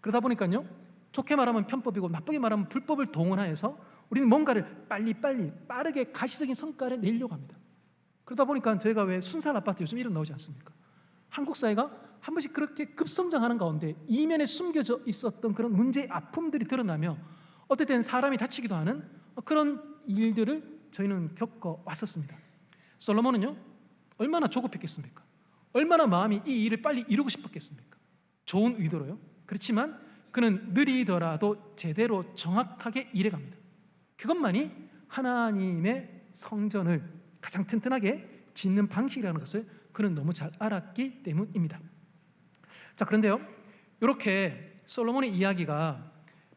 그러다 보니까요, 좋게 말하면 편법이고 나쁘게 말하면 불법을 동원하여서 우리는 뭔가를 빨리빨리 빠르게 가시적인 성과를 내려고 합니다. 그러다 보니까 저희가 왜 순살 아파트 요즘 이런 나오지 않습니까? 한국 사회가 한 번씩 그렇게 급성장하는 가운데 이면에 숨겨져 있었던 그런 문제의 아픔들이 드러나며 어떨 때는 사람이 다치기도 하는 그런 일들을 저희는 겪어왔었습니다. 솔로몬은요, 얼마나 조급했겠습니까? 얼마나 마음이 이 일을 빨리 이루고 싶었겠습니까? 좋은 의도로요. 그렇지만 그는 느리더라도 제대로 정확하게 일해갑니다. 그것만이 하나님의 성전을 가장 튼튼하게 짓는 방식이라는 것을 그는 너무 잘 알았기 때문입니다. 자, 그런데요, 이렇게 솔로몬의 이야기가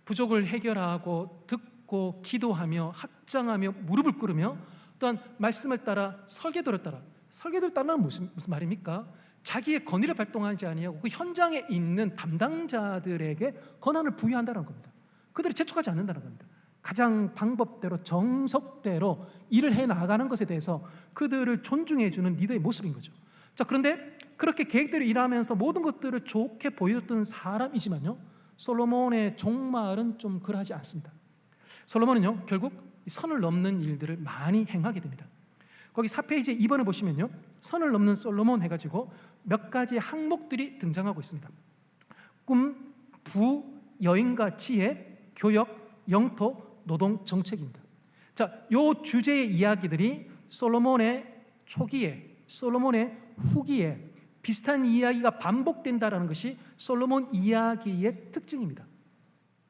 부족을 해결하고 듣고 기도하며 합장하며 무릎을 꿇으며 또한 말씀을 따라 설계도를 따라는 무슨 말입니까? 자기의 권위를 발동하지 아니하고 그 현장에 있는 담당자들에게 권한을 부여한다는 겁니다. 그들을 재촉하지 않는다는 겁니다. 가장 방법대로 정석대로 일을 해나가는 것에 대해서 그들을 존중해 주는 리더의 모습인 거죠. 자, 그런데 그렇게 계획대로 일하면서 모든 것들을 좋게 보여줬던 사람이지만요, 솔로몬의 종말은 좀 그러하지 않습니다. 솔로몬은요, 결국 선을 넘는 일들을 많이 행하게 됩니다. 거기 4페이지 2번을 보시면요, 선을 넘는 솔로몬 해가지고 몇 가지 항목들이 등장하고 있습니다. 꿈, 부, 여인과 지혜, 교역, 영토, 노동, 정책입니다. 자, 요 주제의 이야기들이 솔로몬의 초기에, 솔로몬의 후기에 비슷한 이야기가 반복된다는 것이 솔로몬 이야기의 특징입니다.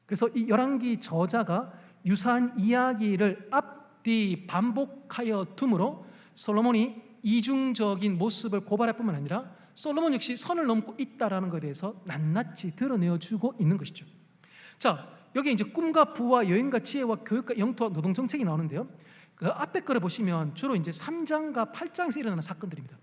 그래서 이 열왕기 저자가 유사한 이야기를 앞뒤 반복하여 둠으로 솔로몬이 이중적인 모습을 고발할 뿐만 아니라 솔로몬 역시 선을 넘고 있다는 것에 대해서 낱낱이 드러내어주고 있는 것이죠. 자, 여기 이제 꿈과 부와 여인과 지혜와 교육과 영토와 노동 정책이 나오는데요, 그 앞에 거를 보시면 주로 이제 3장과 8장에서 일어나는 사건들입니다.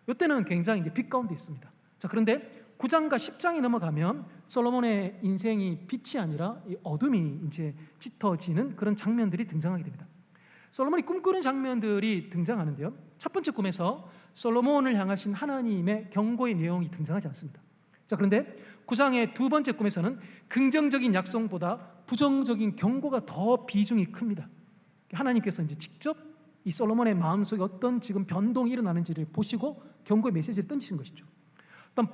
이때는 굉장히 이제 빛 가운데 있습니다. 자, 그런데 9장과 10장이 넘어가면 솔로몬의 인생이 빛이 아니라 이 어둠이 이제 짙어지는 그런 장면들이 등장하게 됩니다. 솔로몬이 꿈꾸는 장면들이 등장하는데요, 첫 번째 꿈에서 솔로몬을 향하신 하나님의 경고의 내용이 등장하지 않습니다. 자, 그런데 9장의 두 번째 꿈에서는 긍정적인 약속보다 부정적인 경고가 더 비중이 큽니다. 하나님께서 이제 직접 이 솔로몬의 마음속에 어떤 지금 변동이 일어나는지를 보시고 경고의 메시지를 던지신 것이죠.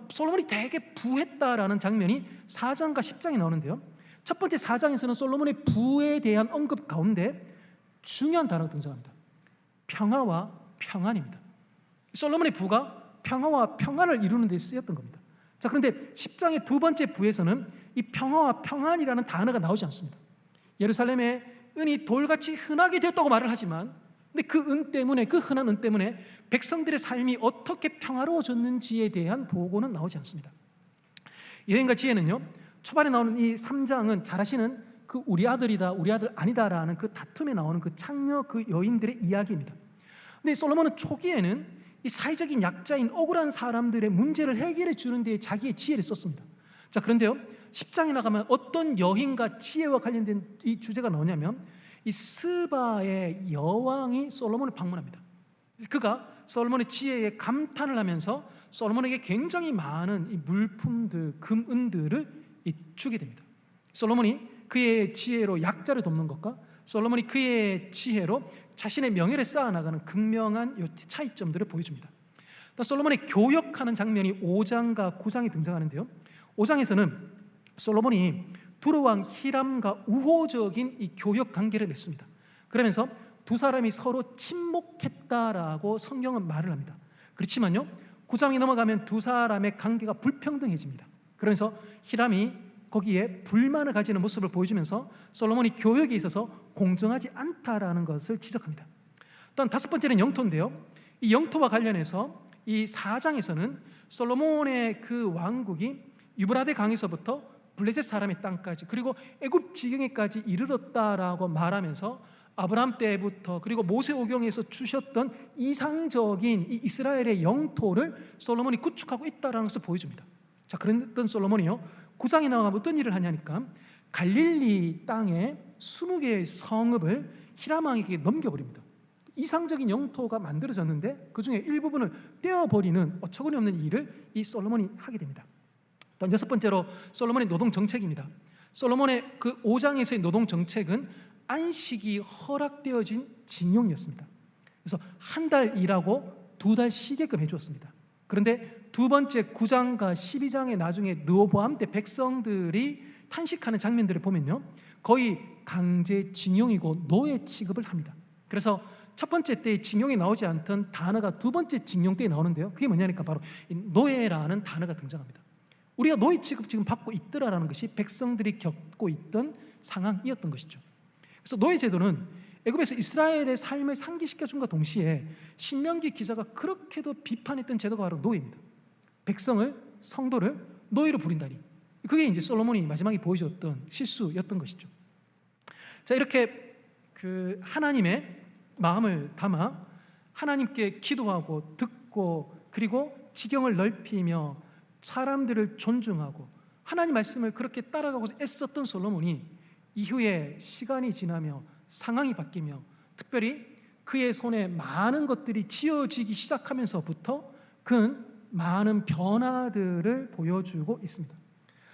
솔로몬이 되게 부했다라는 장면이 4장과 10장에 나오는데요, 첫 번째 4장에서는 솔로몬의 부에 대한 언급 가운데 중요한 단어가 등장합니다. 평화와 평안입니다. 솔로몬의 부가 평화와 평안을 이루는 데 쓰였던 겁니다. 자, 그런데 10장의 두 번째 부에서는 이 평화와 평안이라는 단어가 나오지 않습니다. 예루살렘의 은이 돌같이 흔하게 되었다고 말을 하지만, 근데 그 은 때문에, 그 흔한 은 때문에 백성들의 삶이 어떻게 평화로워졌는지에 대한 보고는 나오지 않습니다. 여인과 지혜는요, 초반에 나오는 이 3장은 잘 아시는 그 우리 아들이다, 우리 아들 아니다라는 그 다툼에 나오는 그 창녀, 그 여인들의 이야기입니다. 근데 솔로몬은 초기에는 이 사회적인 약자인 억울한 사람들의 문제를 해결해 주는 데 자기의 지혜를 썼습니다. 자, 그런데요, 10장에 나가면 어떤 여인과 지혜와 관련된 이 주제가 나오냐면 이 스바의 여왕이 솔로몬을 방문합니다. 그가 솔로몬의 지혜에 감탄을 하면서 솔로몬에게 굉장히 많은 이 물품들, 금은들을 주게 됩니다. 솔로몬이 그의 지혜로 약자를 돕는 것과 솔로몬이 그의 지혜로 자신의 명예를 쌓아나가는 극명한 차이점들을 보여줍니다. 솔로몬의 교역하는 장면이 5장과 9장에 등장하는데요, 5장에서는 솔로몬이 두로왕 히람과 우호적인 이 교역 관계를 맺습니다. 그러면서 두 사람이 서로 침묵했다라고 성경은 말을 합니다. 그렇지만요, 9장이 넘어가면 두 사람의 관계가 불평등해집니다. 그러면서 히람이 거기에 불만을 가지는 모습을 보여주면서 솔로몬이 교역에 있어서 공정하지 않다라는 것을 지적합니다. 또한 다섯 번째는 영토인데요, 이 영토와 관련해서 이 4장에서는 솔로몬의 그 왕국이 유브라데 강에서부터 블레셋 사람의 땅까지 그리고 애굽 지경에까지 이르렀다라고 말하면서 아브라함 때부터 그리고 모세오경에서 주셨던 이상적인 이 이스라엘의 영토를 솔로몬이 구축하고 있다라는 것을 보여줍니다. 자, 그랬던 솔로몬이요 9장에 나와 어떤 일을 하냐니까 갈릴리 땅에 20개의 성읍을 히람 왕에게 넘겨버립니다. 이상적인 영토가 만들어졌는데 그 중에 일부분을 떼어버리는 어처구니 없는 일을 이 솔로몬이 하게 됩니다. 또 6번째로 솔로몬의 노동 정책입니다. 솔로몬의 그 5장에서의 노동 정책은 안식이 허락되어진 징용이었습니다. 그래서 한 달 일하고 2달 쉬게끔 해주었습니다. 그런데 두 번째 9장과 12장의 나중에 르호보암 때 백성들이 탄식하는 장면들을 보면요 거의 강제징용이고 노예 취급을 합니다. 그래서 첫 번째 때의 징용이 나오지 않던 단어가 두 번째 징용 때에 나오는데요 그게 뭐냐니까 바로 노예라는 단어가 등장합니다. 우리가 노예 취급 지금 받고 있더라라는 것이 백성들이 겪고 있던 상황이었던 것이죠. 그래서 노예 제도는 애굽에서 이스라엘의 삶을 상기시켜준과 동시에 신명기 기자가 그렇게도 비판했던 제도가 바로 노예입니다. 백성을, 성도를 노예로 부린다니, 그게 이제 솔로몬이 마지막에 보여줬던 실수였던 것이죠. 자, 이렇게 그 하나님의 마음을 담아 하나님께 기도하고 듣고 그리고 지경을 넓히며 사람들을 존중하고 하나님 말씀을 그렇게 따라가고 애썼던 솔로몬이 이후에 시간이 지나며 상황이 바뀌며 특별히 그의 손에 많은 것들이 쥐어지기 시작하면서부터 그는 많은 변화들을 보여주고 있습니다.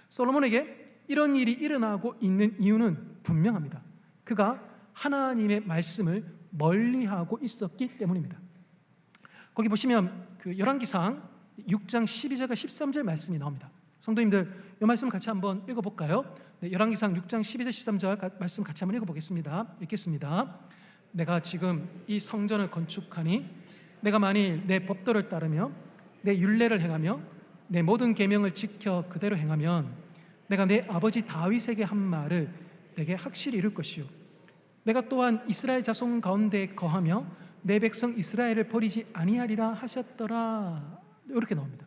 솔로몬에게 이런 일이 일어나고 있는 이유는 분명합니다. 그가 하나님의 말씀을 멀리하고 있었기 때문입니다. 거기 보시면 그 열왕기상 6장 12절과 13절 말씀이 나옵니다. 성도님들 이 말씀 같이 한번 읽어볼까요? 네, 열왕기상 6장 12절 13절 말씀 같이 한번 읽어보겠습니다. 읽겠습니다. 내가 지금 이 성전을 건축하니 내가 만일 내 법도를 따르며 내 율례를 행하며 내 모든 계명을 지켜 그대로 행하면 내가 내 아버지 다윗에게 한 말을 내게 확실히 이룰 것이요 내가 또한 이스라엘 자손 가운데 거하며 내 백성 이스라엘을 버리지 아니하리라 하셨더라. 이렇게 나옵니다.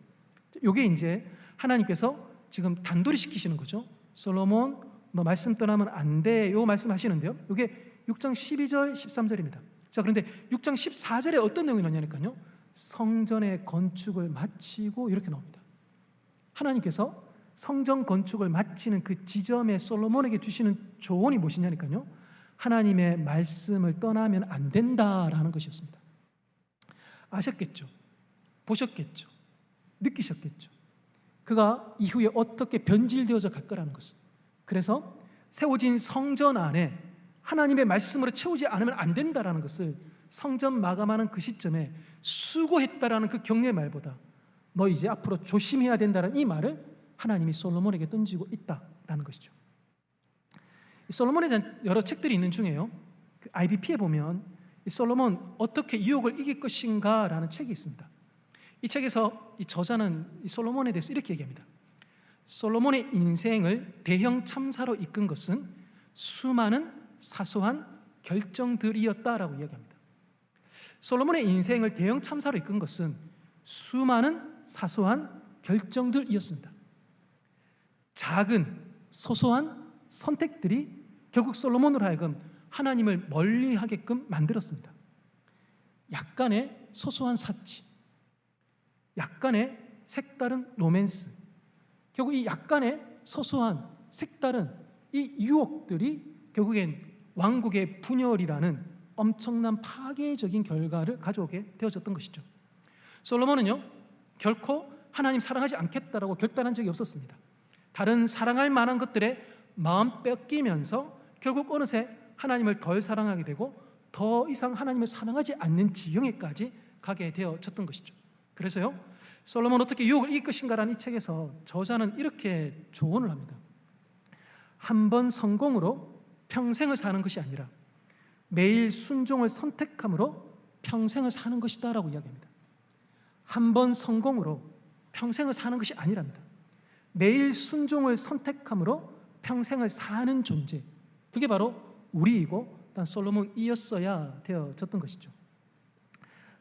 이게 이제 하나님께서 지금 단도리 시키시는 거죠. 솔로몬 너 말씀 떠나면 안 돼. 요 말씀하시는데요. 이게 6장 12절 13절입니다. 자, 그런데 6장 14절에 어떤 내용이 나오냐니까요. 성전의 건축을 마치고 이렇게 나옵니다. 하나님께서 성전 건축을 마치는 그 지점에 솔로몬에게 주시는 조언이 무엇이냐니까요. 하나님의 말씀을 떠나면 안 된다라는 것이었습니다. 아셨겠죠? 보셨겠죠? 느끼셨겠죠? 그가 이후에 어떻게 변질되어져 갈 거라는 것을. 그래서 세워진 성전 안에 하나님의 말씀으로 채우지 않으면 안 된다라는 것을 성전 마감하는 그 시점에 수고했다라는 그 격려의 말보다 너 이제 앞으로 조심해야 된다는 이 말을 하나님이 솔로몬에게 던지고 있다라는 것이죠. 솔로몬에 대한 여러 책들이 있는 중에요 그 IBP에 보면 이 솔로몬 어떻게 유혹을 이길 것인가 라는 책이 있습니다. 이 책에서 이 저자는 이 솔로몬에 대해서 이렇게 얘기합니다. 솔로몬의 인생을 대형 참사로 이끈 것은 수많은 사소한 결정들이었다라고 이야기합니다. 솔로몬의 인생을 대형 참사로 이끈 것은 수많은 사소한 결정들이었습니다. 작은 소소한 선택들이 결국 솔로몬으로 하여금 하나님을 멀리하게끔 만들었습니다. 약간의 소소한 사치, 약간의 색다른 로맨스, 결국 이 약간의 소소한 색다른 이 유혹들이 결국엔 왕국의 분열이라는 엄청난 파괴적인 결과를 가져오게 되어졌던 것이죠. 솔로몬은요 결코 하나님 사랑하지 않겠다라고 결단한 적이 없었습니다. 다른 사랑할 만한 것들에 마음 뺏기면서 결국 어느새 하나님을 덜 사랑하게 되고 더 이상 하나님을 사랑하지 않는 지경에까지 가게 되어졌던 것이죠. 그래서요 솔로몬 어떻게 유혹을 이길 것인가라는 이 책에서 저자는 이렇게 조언을 합니다. 한 번 성공으로 평생을 사는 것이 아니라 매일 순종을 선택함으로 평생을 사는 것이다 라고 이야기합니다. 한 번 성공으로 평생을 사는 것이 아니랍니다. 매일 순종을 선택함으로 평생을 사는 존재, 그게 바로 우리이고 단 솔로몬이었어야 되어졌던 것이죠.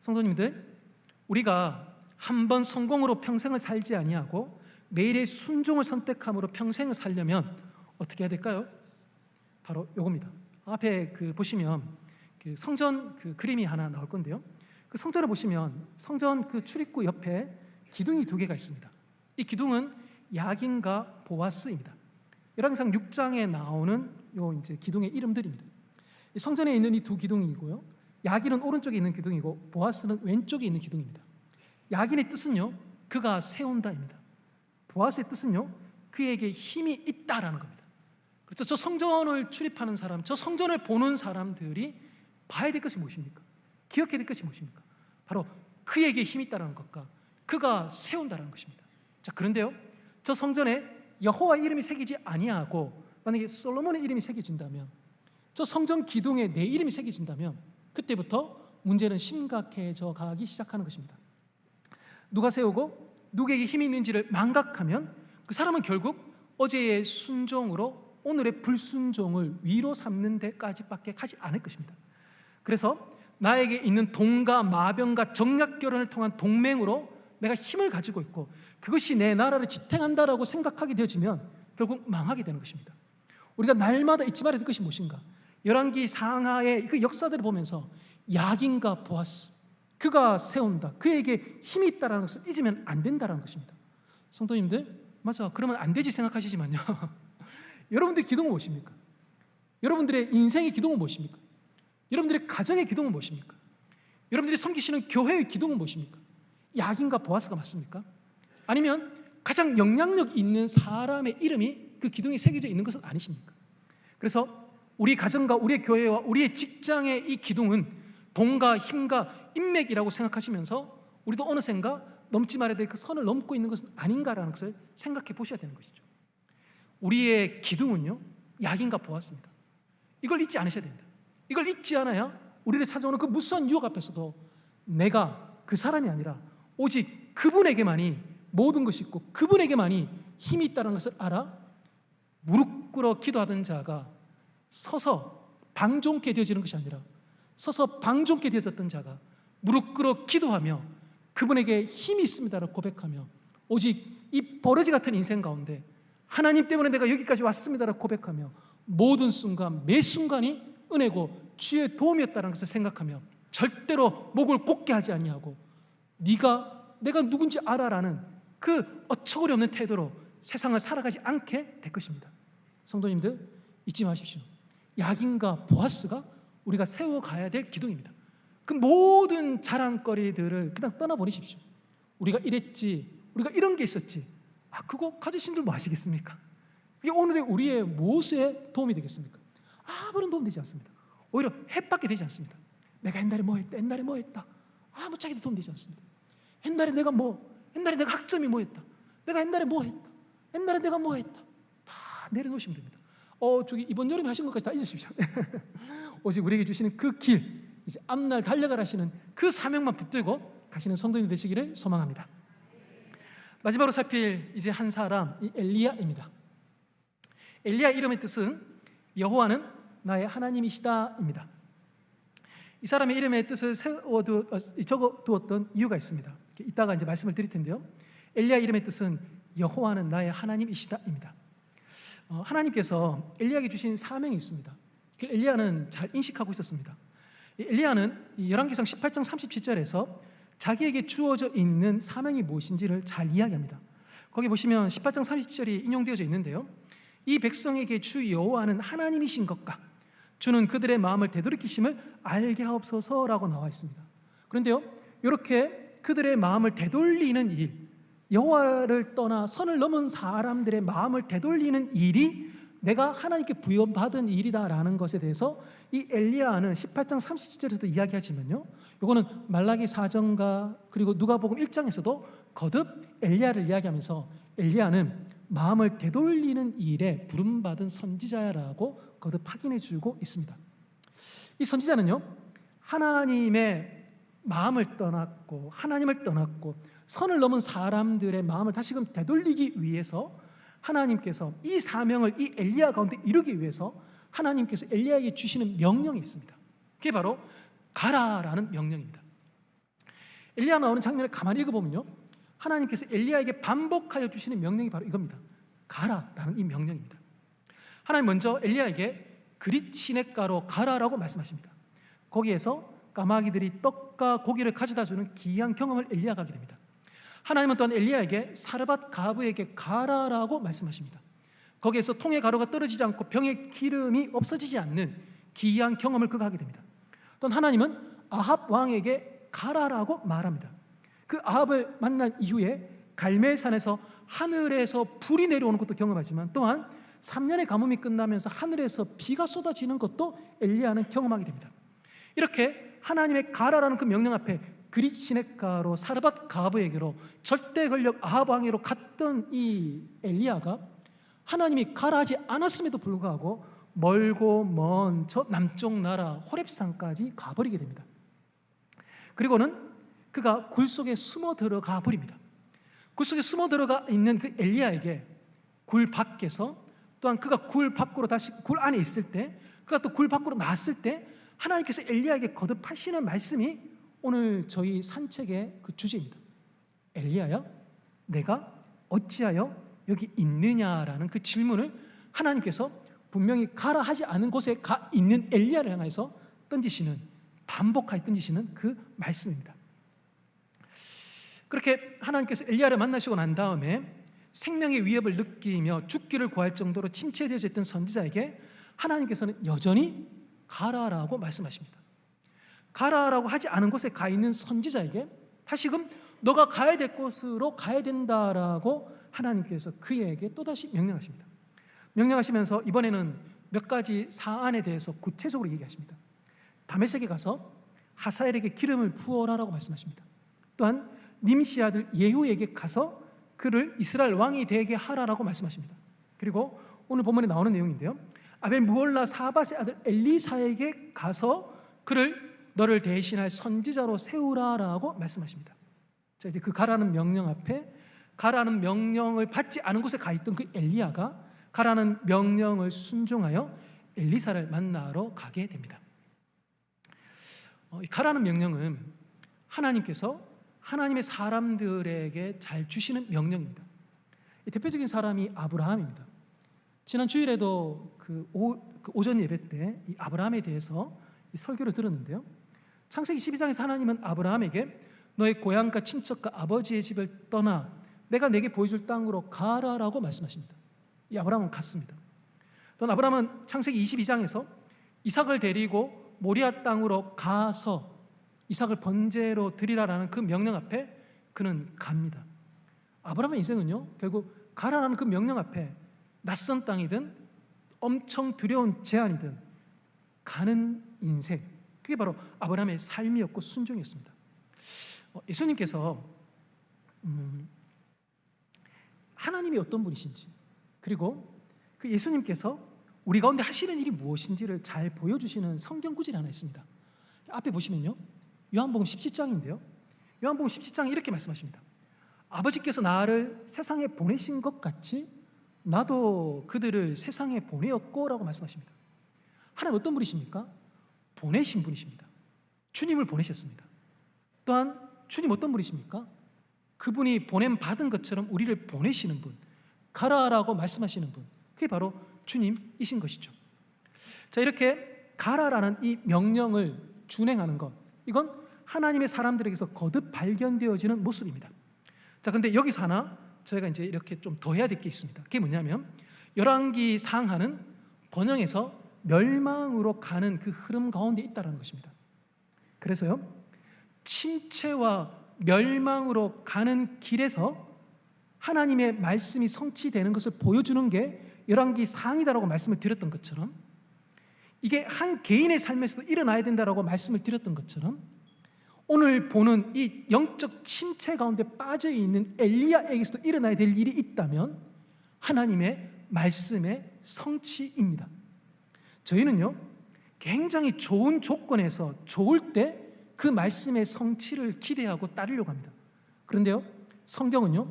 성도님들, 우리가 한 번 성공으로 평생을 살지 아니하고 매일의 순종을 선택함으로 평생을 살려면 어떻게 해야 될까요? 바로 요겁니다. 앞에 보시면 성전 그림이 하나 나올 건데요. 그 성전을 보시면 성전 출입구 옆에 기둥이 2개가 있습니다. 이 기둥은 야긴과 보아스입니다. 열왕기상 6장에 나오는 이제 기둥의 이름들입니다. 이 성전에 있는 이 2 기둥이고요. 야긴은 오른쪽에 있는 기둥이고 보아스는 왼쪽에 있는 기둥입니다. 야긴의 뜻은요, 그가 세운다입니다. 보아스의 뜻은요, 그에게 힘이 있다라는 겁니다. 그래서 저 성전을 출입하는 사람, 저 성전을 보는 사람들이 봐야 될 것이 무엇입니까? 기억해야 될 것이 무엇입니까? 바로 그에게 힘이 있다라는 것과 그가 세운다라는 것입니다. 자, 그런데요, 저 성전에 여호와 이름이 새기지 아니하고 만약에 솔로몬의 이름이 새겨진다면, 저 성전 기둥에 내 이름이 새겨진다면 그때부터 문제는 심각해져 가기 시작하는 것입니다. 누가 세우고 누구에게 힘이 있는지를 망각하면 그 사람은 결국 어제의 순종으로 오늘의 불순종을 위로 삼는 데까지밖에 가지 않을 것입니다. 그래서 나에게 있는 돈과 마병과 정략 결혼을 통한 동맹으로 내가 힘을 가지고 있고 그것이 내 나라를 지탱한다라고 생각하게 되어지면 결국 망하게 되는 것입니다. 우리가 날마다 잊지 말아야 될 것이 무엇인가? 열왕기 상하의 그 역사들을 보면서 야긴과 보아스, 그가 세운다, 그에게 힘이 있다는 것을 잊으면 안 된다는 것입니다. 성도님들, 맞아, 그러면 안 되지 생각하시지만요 여러분들의 기도는 무엇입니까? 여러분들의 인생의 기도는 무엇입니까? 여러분들의 가정의 기도는 무엇입니까? 여러분들이 섬기시는 교회의 기도는 무엇입니까? 야긴과 보아스가 맞습니까? 아니면 가장 영향력 있는 사람의 이름이 그 기둥에 새겨져 있는 것은 아니십니까? 그래서 우리 가정과 우리의 교회와 우리의 직장의 이 기둥은 돈과 힘과 인맥이라고 생각하시면서 우리도 어느샌가 넘지 말아야 될 그 선을 넘고 있는 것은 아닌가라는 것을 생각해 보셔야 되는 것이죠. 우리의 기둥은요, 야긴과 보았습니다. 이걸 잊지 않으셔야 됩니다. 이걸 잊지 않아야 우리를 찾아오는 그 무수한 유혹 앞에서도 내가 그 사람이 아니라 오직 그분에게만이 모든 것이 있고 그분에게만이 힘이 있다는 것을 알아 무릎 꿇어 기도하던 자가 서서 방종케 되어지는 것이 아니라 서서 방종케 되어졌던 자가 무릎 꿇어 기도하며 그분에게 힘이 있습니다라고 고백하며 오직 이 버러지 같은 인생 가운데 하나님 때문에 내가 여기까지 왔습니다라고 고백하며 모든 순간 매 순간이 은혜고 주의 도움이었다는 것을 생각하며 절대로 목을 곧게 하지 아니하고 내가 누군지 알아라는 그 어처구니 없는 태도로 세상을 살아가지 않게 될 것입니다. 성도님들, 잊지 마십시오. 야긴과 보아스가 우리가 세워가야 될 기둥입니다. 그 모든 자랑거리들을 그냥 떠나버리십시오. 우리가 이랬지, 우리가 이런 게 있었지, 그거 가지신들 뭐 하시겠습니까? 그게 오늘의 우리의 무엇에 도움이 되겠습니까? 아무런 도움 되지 않습니다. 오히려 해밖에 되지 않습니다. 내가 옛날에 뭐 했다, 아무짝에도 도움 되지 않습니다. 옛날에 내가 학점이 뭐 했다, 내가 옛날에 뭐 했다, 옛날에 내가 뭐 했다, 다 내려놓으시면 됩니다. 저기 이번 여름에 하신 것까지 다 잊으십시오. 오직 우리에게 주시는 그 길, 이제 앞날 달려가라 하시는 그 사명만 붙들고 가시는 성도님 되시기를 소망합니다. 마지막으로 살필 이제 한 사람, 이 엘리야입니다. 엘리야 이름의 뜻은 여호와는 나의 하나님이시다입니다. 이 사람의 이름의 뜻을 적어두었던 이유가 있습니다. 이따가 이제 말씀을 드릴 텐데요. 엘리야 이름의 뜻은 여호와는 나의 하나님이시다입니다. 하나님께서 엘리야에게 주신 사명이 있습니다. 그 엘리야는 잘 인식하고 있었습니다. 엘리야는 열왕기상 18장 37절에서 자기에게 주어져 있는 사명이 무엇인지를 잘 이야기합니다. 거기 보시면 18장 37절이 인용되어져 있는데요. 이 백성에게 주 여호와는 하나님이신 것과 주는 그들의 마음을 되돌이키심을 알게 하옵소서라고 나와 있습니다. 그런데요, 이렇게 그들의 마음을 되돌리는 일, 여호와를 떠나 선을 넘은 사람들의 마음을 되돌리는 일이 내가 하나님께 부여받은 일이다라는 것에 대해서 이 엘리야는 18장 37절에서도 이야기하지만요, 이거는 말라기 4장과 그리고 누가복음 1장에서도 거듭 엘리야를 이야기하면서 엘리야는 마음을 되돌리는 일에 부름받은 선지자라고 거듭 확인해 주고 있습니다. 이 선지자는요, 하나님의 마음을 떠났고 하나님을 떠났고 선을 넘은 사람들의 마음을 다시금 되돌리기 위해서 하나님께서 이 사명을 이 엘리야 가운데 이루기 위해서 하나님께서 엘리야에게 주시는 명령이 있습니다. 그게 바로 가라라는 명령입니다. 엘리야 나오는 장면을 가만히 읽어보면요, 하나님께서 엘리야에게 반복하여 주시는 명령이 바로 이겁니다. 가라라는 이 명령입니다. 하나님 먼저 엘리야에게 그릿 시냇가로 가라라고 말씀하십니다. 거기에서 까마귀들이 떡과 고기를 가져다 주는 기이한 경험을 엘리야가 하게 됩니다. 하나님은 또한 엘리야에게 사르밧 가브에게 가라라고 말씀하십니다. 거기에서 통의 가루가 떨어지지 않고 병의 기름이 없어지지 않는 기이한 경험을 그가 하게 됩니다. 또한 하나님은 아합 왕에게 가라라고 말합니다. 그 아합을 만난 이후에 갈멜산에서 하늘에서 불이 내려오는 것도 경험하지만 또한 3년의 가뭄이 끝나면서 하늘에서 비가 쏟아지는 것도 엘리야는 경험하게 됩니다. 이렇게 하나님의 가라라는 그 명령 앞에 그릿 시냇가로 사르밧 가브에게로 절대 권력 아합 왕에게로 갔던 이 엘리야가 하나님이 가라하지 않았음에도 불구하고 멀고 먼 저 남쪽 나라 호렙산까지 가버리게 됩니다. 그리고는 그가 굴 속에 숨어 들어가 버립니다. 굴 속에 숨어 들어가 있는 그 엘리야에게 굴 밖에서 또한 그가 굴 밖으로 다시 굴 안에 있을 때, 그가 또 굴 밖으로 나왔을 때 하나님께서 엘리야에게 거듭하시는 말씀이 오늘 저희 산책의 그 주제입니다. 엘리야야, 내가 어찌하여 여기 있느냐라는 그 질문을 하나님께서 분명히 가라 하지 않은 곳에 가 있는 엘리야를 향해서 던지시는, 반복하여 던지시는 그 말씀입니다. 그렇게 하나님께서 엘리야를 만나시고 난 다음에 생명의 위협을 느끼며 죽기를 구할 정도로 침체되어져 있던 선지자에게 하나님께서는 여전히 가라라고 말씀하십니다. 가라라고 하지 않은 곳에 가 있는 선지자에게 다시금 너가 가야 될 곳으로 가야 된다라고 하나님께서 그에게 또다시 명령하십니다. 명령하시면서 이번에는 몇 가지 사안에 대해서 구체적으로 얘기하십니다. 다메섹에 가서 하사엘에게 기름을 부어라라고 말씀하십니다. 또한 님시 아들 예후에게 가서 그를 이스라엘 왕이 되게 하라라고 말씀하십니다. 그리고 오늘 본문에 나오는 내용인데요, 아벨 무올라 사밧의 아들 엘리사에게 가서 그를 너를 대신할 선지자로 세우라라고 말씀하십니다. 자, 이제 그 가라는 명령 앞에 가라는 명령을 받지 않은 곳에 가 있던 그 엘리야가 가라는 명령을 순종하여 엘리사를 만나러 가게 됩니다. 이 가라는 명령은 하나님께서 하나님의 사람들에게 잘 주시는 명령입니다. 대표적인 사람이 아브라함입니다. 지난 주일에도 오전 예배 때 이 아브라함에 대해서 이 설교를 들었는데요, 창세기 12장에서 하나님은 아브라함에게 너의 고향과 친척과 아버지의 집을 떠나 내가 내게 보여줄 땅으로 가라라고 말씀하십니다. 이 아브라함은 갔습니다. 또 아브라함은 창세기 22장에서 이삭을 데리고 모리아 땅으로 가서 이삭을 번제로 드리라라는 그 명령 앞에 그는 갑니다. 아브라함의 인생은요, 결국 가라라는 그 명령 앞에 낯선 땅이든 엄청 두려운 제한이든 가는 인생, 그게 바로 아브라함의 삶이었고 순종이었습니다. 예수님께서 하나님이 어떤 분이신지, 그리고 그 예수님께서 우리 가운데 하시는 일이 무엇인지를 잘 보여주시는 성경 구절이 하나 있습니다. 앞에 보시면요, 요한복음 17장인데요 요한복음 17장에 이렇게 말씀하십니다. 아버지께서 나를 세상에 보내신 것 같이 나도 그들을 세상에 보내었고 라고 말씀하십니다. 하나님 어떤 분이십니까? 보내신 분이십니다. 주님을 보내셨습니다. 또한 주님 어떤 분이십니까? 그분이 보냄받은 것처럼 우리를 보내시는 분, 가라라고 말씀하시는 분, 그게 바로 주님이신 것이죠. 자, 이렇게 가라라는 이 명령을 준행하는 것, 이건 하나님의 사람들에게서 거듭 발견되어지는 모습입니다. 자, 근데 여기서 하나 저희가 이제 이렇게 좀 더 해야 될 게 있습니다. 그게 뭐냐면 열왕기 상하는 번영에서 멸망으로 가는 그 흐름 가운데 있다는 것입니다. 그래서요, 침체와 멸망으로 가는 길에서 하나님의 말씀이 성취되는 것을 보여주는 게 열왕기 상이다라고 말씀을 드렸던 것처럼, 이게 한 개인의 삶에서도 일어나야 된다라고 말씀을 드렸던 것처럼, 오늘 보는 이 영적 침체 가운데 빠져 있는 엘리야에게서도 일어나야 될 일이 있다면 하나님의 말씀의 성취입니다. 저희는요, 굉장히 좋은 조건에서 좋을 때 그 말씀의 성취를 기대하고 따르려고 합니다. 그런데요, 성경은요,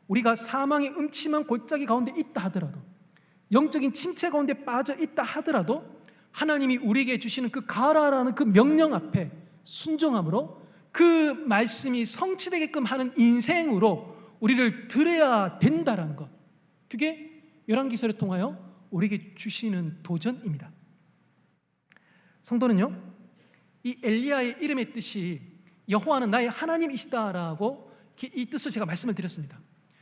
우리가 사망의 음침한 골짜기 가운데 있다 하더라도, 영적인 침체 가운데 빠져 있다 하더라도 하나님이 우리에게 주시는 그 가라라는 그 명령 앞에 순종함으로 그 말씀이 성취되게끔 하는 인생으로 우리를 드려야 된다라는 것, 그게 열왕기서를 통하여 우리에게 주시는 도전입니다. 성도는요, 이 엘리야의 이름의 뜻이 여호와는 나의 하나님이시다라고 이 뜻을 제가 말씀을 드렸습니다.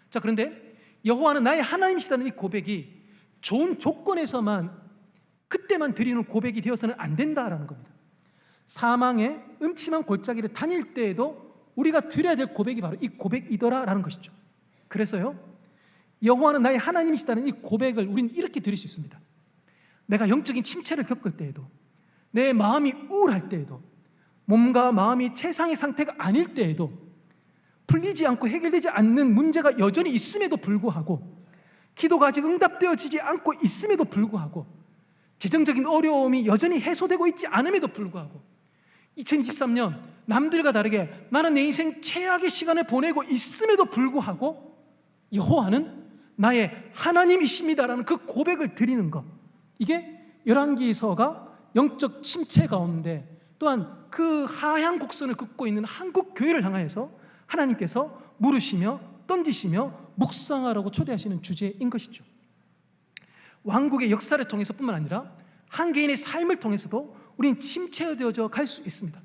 자, 그런데 여호와는 나의 하나님이시다는 이 고백이 좋은 조건에서만, 그때만 드리는 고백이 되어서는 안 된다라는 겁니다. 사망의 음침한 골짜기를 다닐 때에도 우리가 드려야 될 고백이 바로 이 고백이더라라는 것이죠. 그래서요, 여호와는 나의 하나님이시다는 이 고백을 우리는 이렇게 드릴 수 있습니다. 내가 영적인 침체를 겪을 때에도, 내 마음이 우울할 때에도, 몸과 마음이 최상의 상태가 아닐 때에도, 풀리지 않고 해결되지 않는 문제가 여전히 있음에도 불구하고, 기도가 아직 응답되어지지 않고 있음에도 불구하고, 재정적인 어려움이 여전히 해소되고 있지 않음에도 불구하고, 2023년 남들과 다르게 나는 내 인생 최악의 시간을 보내고 있음에도 불구하고 여호와는 나의 하나님이십니다라는 그 고백을 드리는 것, 이게 열왕기서가 영적 침체 가운데, 또한 그 하향 곡선을 긋고 있는 한국 교회를 향하여서 하나님께서 물으시며 던지시며 묵상하라고 초대하시는 주제인 것이죠. 왕국의 역사를 통해서뿐만 아니라 한 개인의 삶을 통해서도 우리는 침체되어져 갈 수 있습니다.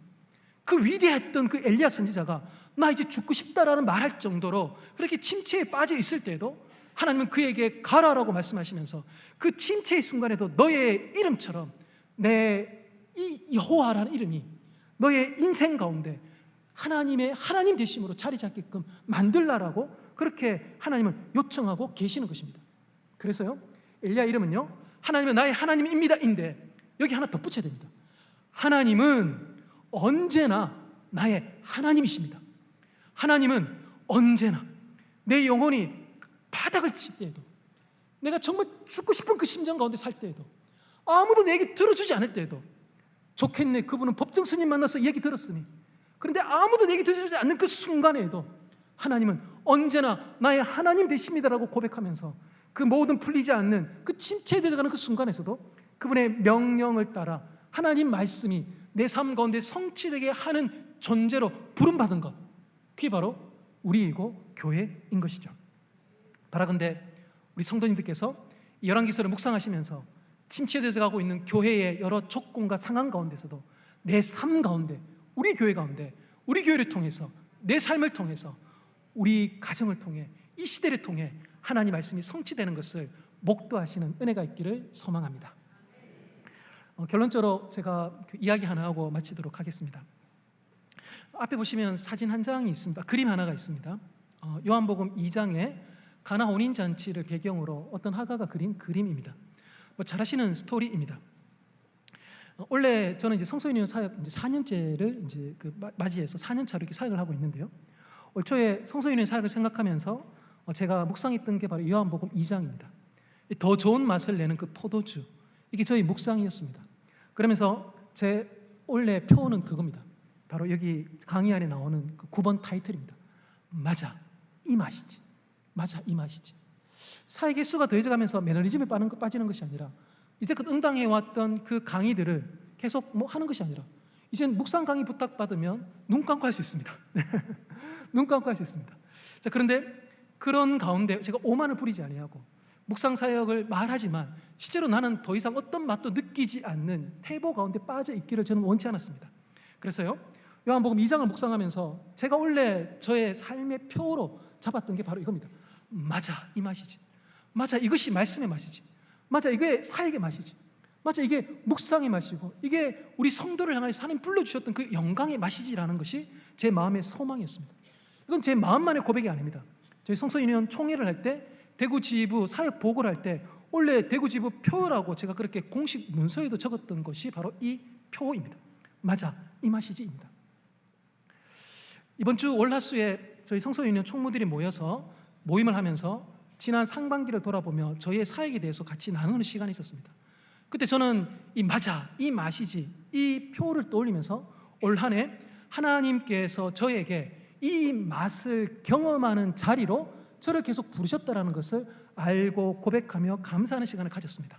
그 위대했던 그 엘리야 선지자가 나 이제 죽고 싶다라는 말할 정도로 그렇게 침체에 빠져 있을 때도 하나님은 그에게 가라라고 말씀하시면서 그 침체의 순간에도 너의 이름처럼 내 이 여호와라는 이름이 너의 인생 가운데 하나님의 하나님 되심으로 자리 잡게끔 만들라라고 그렇게 하나님은 요청하고 계시는 것입니다. 그래서요, 엘리야 이름은요, 하나님은 나의 하나님입니다인데 여기 하나 덧붙여야 됩니다. 하나님은 언제나 나의 하나님이십니다. 하나님은 언제나 내 영혼이 바닥을 칠 때에도, 내가 정말 죽고 싶은 그 심정 가운데 살 때에도, 아무도 내게 들어주지 않을 때에도, 좋겠네, 그분은 법정 스님 만나서 얘기 들었으니, 그런데 아무도 내게 들어주지 않는 그 순간에도 하나님은 언제나 나의 하나님 되십니다라고 고백하면서 그 모든 풀리지 않는 그 침체되어가는 그 순간에서도 그분의 명령을 따라 하나님 말씀이 내 삶 가운데 성취되게 하는 존재로 부름받은 것, 그게 바로 우리이고 교회인 것이죠. 바라건대 우리 성도님들께서 열왕기서를 묵상하시면서 침체되어 가고 있는 교회의 여러 조건과 상황 가운데서도 내 삶 가운데, 우리 교회 가운데, 우리 교회를 통해서, 내 삶을 통해서, 우리 가정을 통해, 이 시대를 통해 하나님 말씀이 성취되는 것을 목도하시는 은혜가 있기를 소망합니다. 결론적으로 제가 이야기 하나 하고 마치도록 하겠습니다. 앞에 보시면 사진 한 장이 있습니다. 그림 하나가 있습니다. 요한복음 2장에 가나 혼인잔치를 배경으로 어떤 화가가 그린 그림입니다. 잘 아시는 스토리입니다. 원래 저는 이제 성소유년 사역 이제 4년째를 이제 맞이해서 4년차로 이렇게 사역을 하고 있는데요. 올 초에 성소유년 사역을 생각하면서 제가 묵상했던 게 바로 요한복음 2장입니다. 더 좋은 맛을 내는 그 포도주, 이게 저희 묵상이었습니다. 그러면서 제 원래 표어는 그겁니다. 바로 여기 강의 안에 나오는 그 9번 타이틀입니다. 맞아, 이 맛이지. 맞아, 이 맛이지. 사역의 수가 더해져가면서 매너리즘에 빠지는 것이 아니라 이제껏 응당해왔던 그 강의들을 계속 하는 것이 아니라 이제는 묵상 강의 부탁받으면 눈 감고 할 수 있습니다. 눈 감고 할 수 있습니다. 자, 그런데 그런 가운데 제가 오만을 부리지 아니하고 묵상 사역을 말하지만 실제로 나는 더 이상 어떤 맛도 느끼지 않는 태보 가운데 빠져 있기를 저는 원치 않았습니다. 그래서요, 요한복음 2장을 묵상하면서 제가 원래 저의 삶의 표로 잡았던 게 바로 이겁니다. 맞아, 이 맛이지. 맞아, 이것이 말씀의 맛이지. 맞아, 이게 사역의 맛이지. 맞아, 이게 묵상의 맛이고, 이게 우리 성도를 향해서 하나님 불러주셨던 그 영광의 맛이지라는 것이 제 마음의 소망이었습니다. 이건 제 마음만의 고백이 아닙니다. 저희 성소유년 총회를 할 때, 대구 지부 사역 보고를 할 때 원래 대구 지부 표라고 제가 그렇게 공식 문서에도 적었던 것이 바로 이 표입니다. 맞아, 이 맛이지입니다. 이번 주 월화수에 저희 성소유년 총무들이 모여서 모임을 하면서 지난 상반기를 돌아보며 저희의 사역에 대해서 같이 나누는 시간이 있었습니다. 그때 저는 이 맞아, 이 맛이지, 이 표를 떠올리면서 올 한 해 하나님께서 저에게 이 맛을 경험하는 자리로 저를 계속 부르셨다는 것을 알고 고백하며 감사하는 시간을 가졌습니다.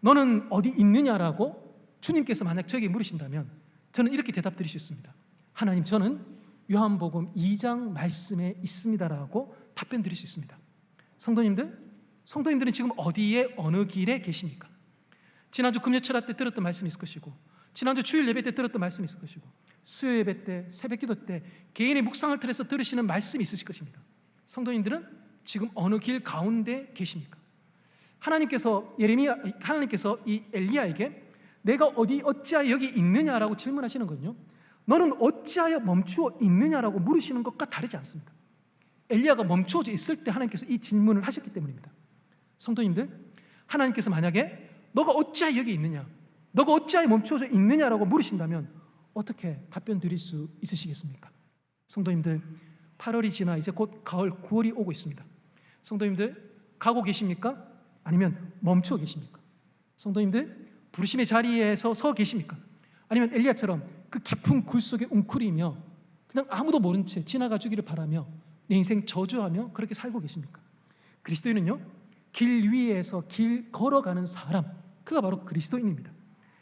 너는 어디 있느냐라고 주님께서 만약 저에게 물으신다면 저는 이렇게 대답드릴 수 있습니다. 하나님, 저는 요한복음 2장 말씀에 있습니다라고 답변 드릴 수 있습니다. 성도님들은 지금 어디에, 어느 길에 계십니까? 지난주 금요철야 때 들었던 말씀이 있을 것이고, 지난주 주일 예배 때 들었던 말씀이 있을 것이고, 수요 예배 때, 새벽 기도 때 개인의 묵상을 통해서 들으시는 말씀이 있으실 것입니다. 성도님들은 지금 어느 길 가운데 계십니까? 하나님께서 이 엘리야에게 내가 어찌하여 여기 있느냐라고 질문하시는 거는요, 너는 어찌하여 멈추어 있느냐라고 물으시는 것과 다르지 않습니다. 엘리야가 멈추어져 있을 때 하나님께서 이 질문을 하셨기 때문입니다. 성도님들, 하나님께서 만약에 너가 어찌하여 여기 있느냐, 너가 어찌하여 멈추어져 있느냐라고 물으신다면 어떻게 답변 드릴 수 있으시겠습니까? 성도님들, 8월이 지나 이제 곧 가을 9월이 오고 있습니다. 성도님들, 가고 계십니까? 아니면 멈추어 계십니까? 성도님들, 부르심의 자리에서 서 계십니까? 아니면 엘리야처럼 그 깊은 굴 속에 웅크리며 그냥 아무도 모른 채 지나가 주기를 바라며 내 인생 저주하며 그렇게 살고 계십니까? 그리스도인은요, 길 위에서 길 걸어가는 사람, 그가 바로 그리스도인입니다.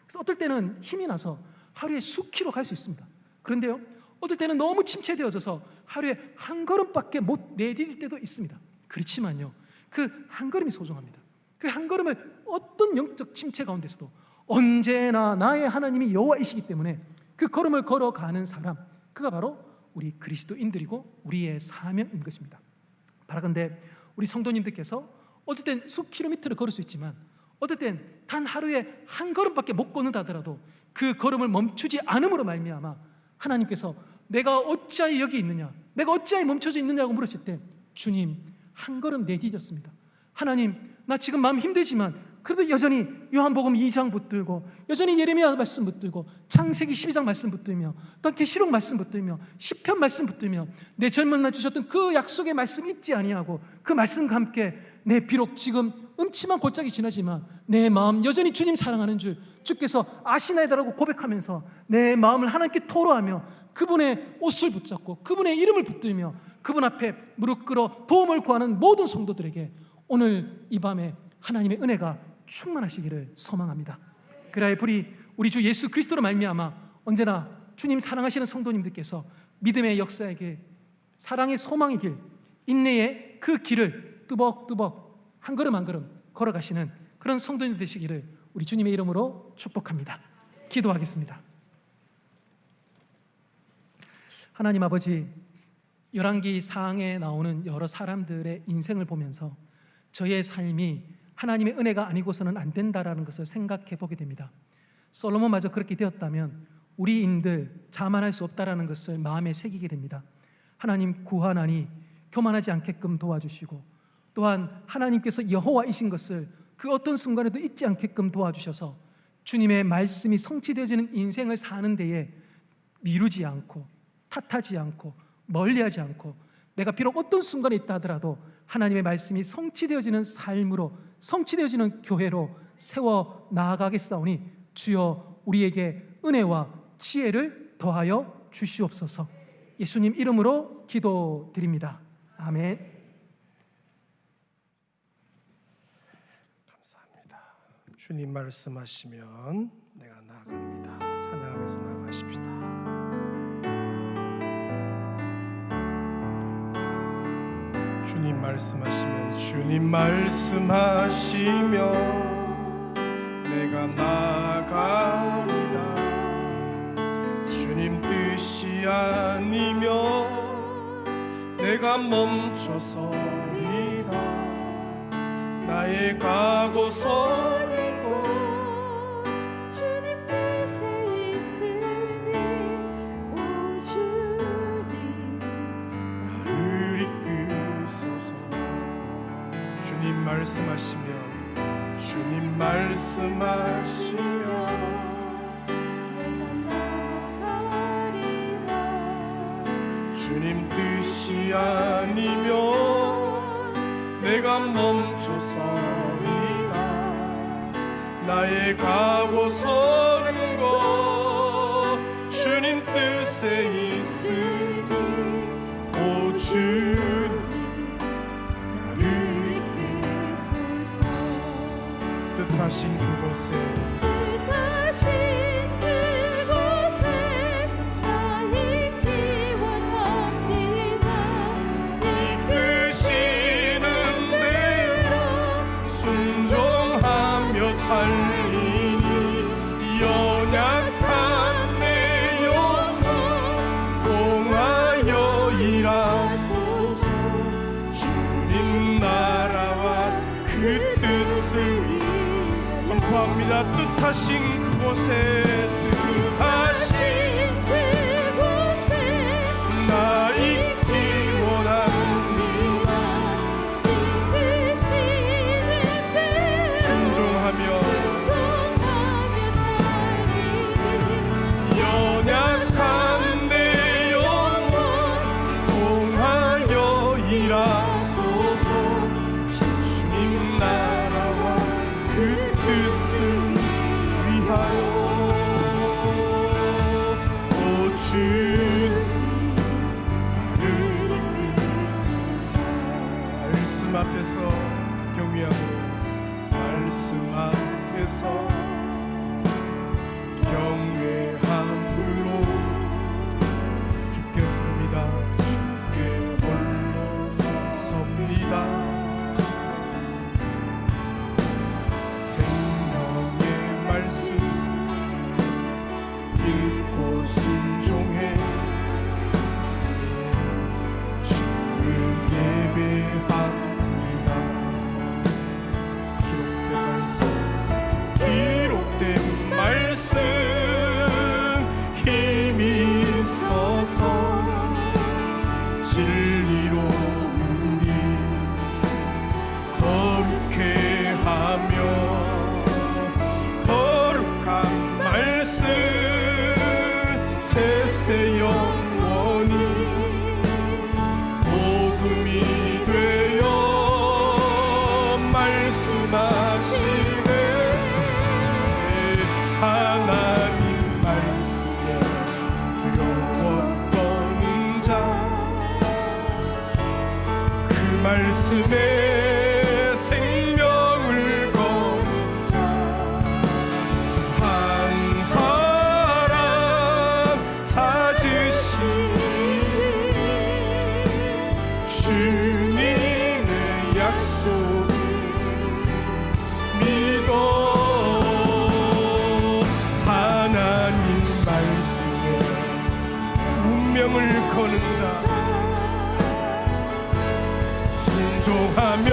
그래서 어떨 때는 힘이 나서 하루에 수키로 갈 수 있습니다. 그런데요, 어떨 때는 너무 침체되어져서 하루에 한 걸음밖에 못 내디딜 때도 있습니다. 그렇지만요, 그 한 걸음이 소중합니다. 그 한 걸음을 어떤 영적 침체 가운데서도 언제나 나의 하나님이 여호와이시기 때문에 그 걸음을 걸어가는 사람, 그가 바로 우리 그리스도인들이고 우리의 사명인 것입니다. 바라건대 우리 성도님들께서 어떨 땐 수킬로미터를 걸을 수 있지만 어떨 땐 단 하루에 한 걸음밖에 못 걷는다 하더라도 그 걸음을 멈추지 않음으로 말미암아 하나님께서 내가 어찌하여 여기 있느냐, 내가 어찌하여 멈춰져 있느냐고 물으실 때 주님, 한 걸음 내디뎠습니다. 하나님, 나 지금 마음 힘들지만 그래도 여전히 요한복음 2장 붙들고, 여전히 예레미야 말씀 붙들고, 창세기 12장 말씀 붙들며, 또 계시록 말씀 붙들며, 시편 말씀 붙들며, 내 젊은 날 주셨던 그 약속의 말씀 잊지 아니하고 그 말씀과 함께 내 비록 지금 음침한 골짜기 지나지만 내 마음 여전히 주님 사랑하는 줄 주께서 아시나이다라고 고백하면서 내 마음을 하나님께 토로하며 그분의 옷을 붙잡고 그분의 이름을 붙들며 그분 앞에 무릎 꿇어 도움을 구하는 모든 성도들에게 오늘 이 밤에 하나님의 은혜가 충만하시기를 소망합니다. 그리하여 우리 주 예수 그리스도로 말미암아 언제나 주님 사랑하시는 성도님들께서 믿음의 역사의 길, 사랑의 소망의 길, 인내의 그 길을 뚜벅뚜벅 한 걸음 한 걸음 걸어가시는 그런 성도님들 되시기를 우리 주님의 이름으로 축복합니다. 기도하겠습니다. 하나님 아버지, 열왕기 사항에 나오는 여러 사람들의 인생을 보면서 저의 삶이 하나님의 은혜가 아니고서는 안 된다라는 것을 생각해 보게 됩니다. 솔로몬마저 그렇게 되었다면 우리인들 자만할 수 없다라는 것을 마음에 새기게 됩니다. 하나님 구하나니 교만하지 않게끔 도와주시고, 또한 하나님께서 여호와이신 것을 그 어떤 순간에도 잊지 않게끔 도와주셔서 주님의 말씀이 성취되어지는 인생을 사는 데에 미루지 않고 탓하지 않고 멀리하지 않고, 내가 비록 어떤 순간에 있다 하더라도 하나님의 말씀이 성취되어지는 삶으로, 성취되어지는 교회로 세워 나아가겠사오니 주여 우리에게 은혜와 지혜를 더하여 주시옵소서. 예수님 이름으로 기도드립니다. 아멘. 감사합니다. 주님 말씀하시면 내가 나아갑니다. 찬양하면서 나아가십시다. 주님 말씀하시면, 주님 말씀하시면 내가 나아가리라. 주님 뜻이 아니면 내가 멈춰서리라. 나의 각오선이고 주님 뜻에 있으니 오 주님 나를 이끄소서. 주님 말씀하시면, 주님 말씀하시면 주님 뜻이 아니면 내가 멈춰서리라. 나의 각오서는 것 주님 뜻에 있으니 오 주님 나를 이끄소서. 뜻하신 그곳에 나의 살리니 연약한 내 영혼 통하여 일하소서. 주님 나라와 그 뜻을 선포합니다. 뜻하신 그곳에 나 있기 원합니다. 순종하며 연약한 내 영혼 통하여 일하소서. 주님 나라와 그 뜻을 위하여. 오 주님 말씀 앞에서 경외하고 말씀 앞에서 경외함으로 주께 섭니다. 주께 홀로 섭니다. 생명의 말씀 읽고 순종해 주를 예배합니다. 기록된 말씀 힘이 있어서 진리로 우리 거룩해 하며 거룩한 말씀 세세 영원히 복음이 되어 말씀하시네. 하나님 말씀에 들어왔던 자 그 말씀에 생명을 거는 자 한 사람 찾으시니 주님의 약속을 믿어 하나님 말씀에 운명을 거는 자 순종하며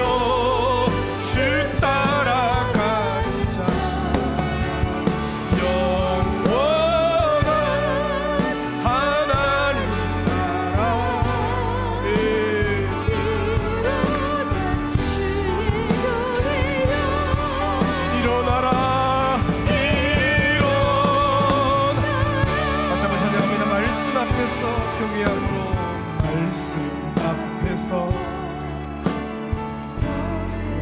주 따라가는 자 영원한 하나님 나라에 일어나라 일어나. 다시 한번 찬양합니다. 말씀 앞에서 경외함으로 말씀 앞에서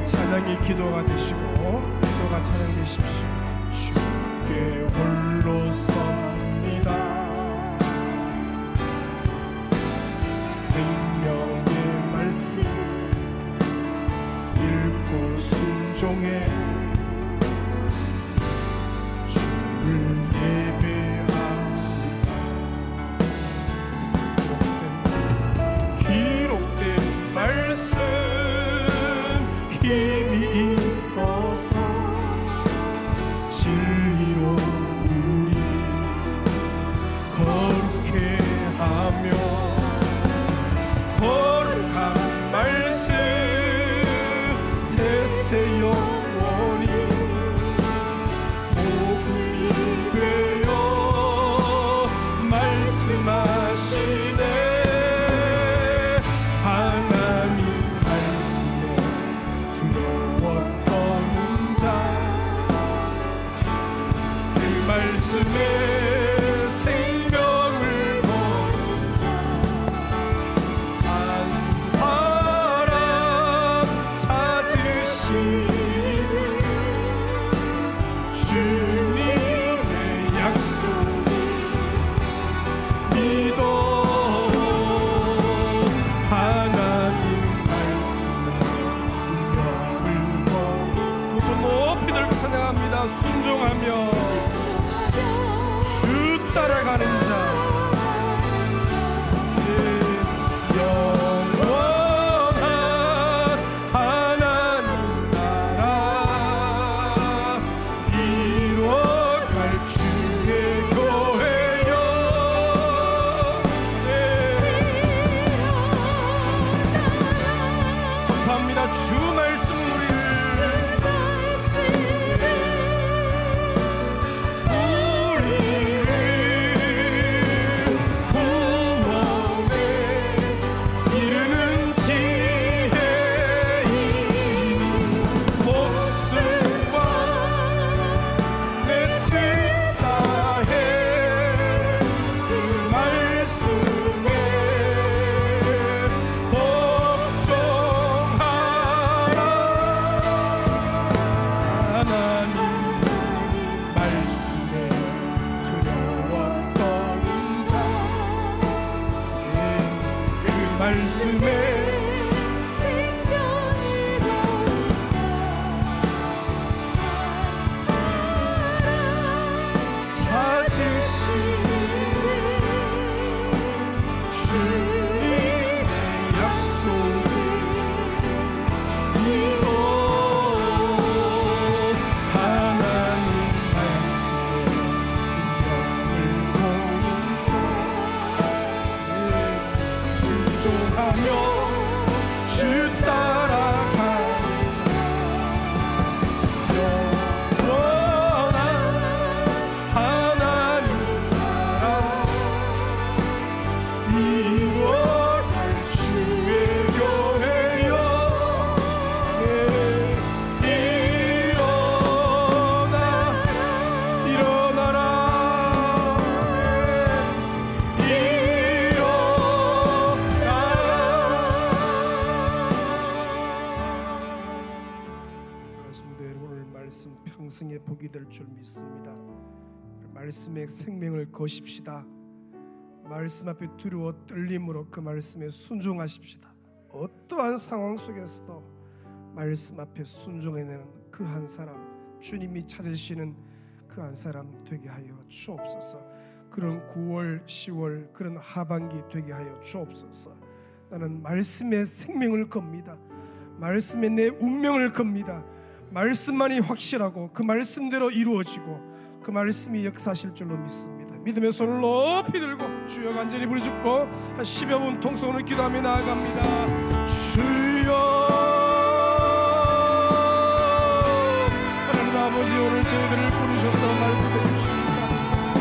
찬양이 기도가 되시고 기도가 찬양 되십시오. 주께 홀로 섭니다. 생명의 말씀 읽고 순종해 주를 예배합니다. 기록된 말씀 힘이 있어서 진리로 우리 거룩해 하며 거룩한 말씀 세세 영원히 복음이 되어 말씀하시네. 하나님 말씀에 들어왔던 자 그 말씀에 생명을 거는 자 한 사람 찾으시니 주님의 약속을 믿어 하나님 말씀에 운명을 거는 두손 높이 들고 찬양합니다. 순종하며 주 따라가는 자 영원한 하나님 나라 인생의 복이 될 줄 믿습니다. 말씀의 생명을 거십시다. 말씀 앞에 두려워 떨림으로 그 말씀에 순종하십시다. 어떠한 상황 속에서도 말씀 앞에 순종해내는 그 한 사람, 주님이 찾으시는 그 한 사람 되게 하여 주옵소서. 그런 9월, 10월 그런 하반기 되게 하여 주옵소서. 나는 말씀의 생명을 겁니다. 말씀에 내 운명을 겁니다. 말씀만이 확실하고 그 말씀대로 이루어지고 그 말씀이 역사하실 줄로 믿습니다. 믿음의 손을 높이 들고 주여 간절히 부르짖고 한 10여 분 통성으로 기도하며 나아갑니다. 주여, 하나님 아버지, 오늘 저희들을 부르셔서 말씀해 주시니 감사합니다.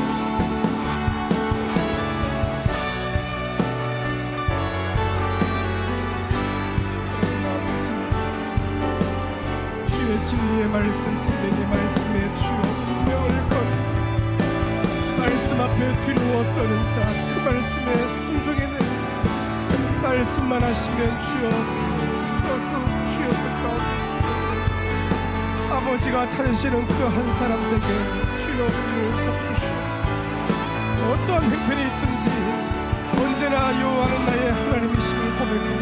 주의 진리의 말씀, 생명의 말씀에 주여 운명을 거두자. 말씀 앞에 두려워 떠는 자, 그 말씀에 순종해내는 자, 말씀만 하시면 주여 그 주여 뜻가운데 순종해 아버지가 찾으시는 그 한 사람 되게 주여 우리를 복 주시옵소서. 어떠한 형편이 있든지 언제나 여호와는 나의 하나님이심을 고백하며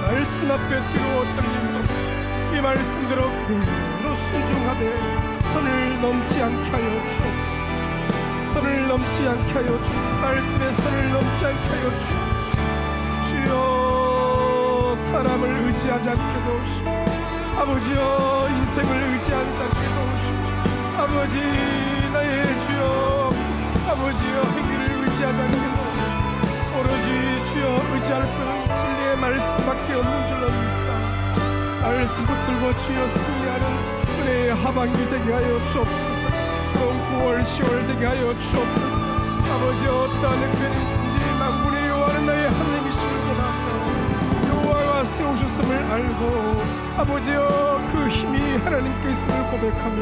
말씀 앞에 두려워 떨림으로 이 말씀대로 그대로 순종하되 선을 넘지 않게 하여 주옵소서. 선을 넘지 않게 하여 주옵소서. 말씀의 선을 넘지 않게 하여 주옵소서. 주여, 사람을 의지하지 않게 도우시고 아버지여, 인생을 의지하지 않게 도우시고 아버지, 나의 주여, 아버지여, 행위를 의지하지 않게 도우시고 오로지 주여 의지할 분은 진리의 말씀밖에 없는 줄로 믿사옵나니 말씀 붙들고 주여 승리하는 은혜의 하반기 되게 하여 주옵소서. 그런 9월 10월 되게 하여 주옵소서. 아버지, 어떠한 형편이 있든지 만군의 여호와는 나의 하나님이심을 고백하며 여호와가 세우셨음을 알고 아버지여 그 힘이 하나님께 있음을 고백하며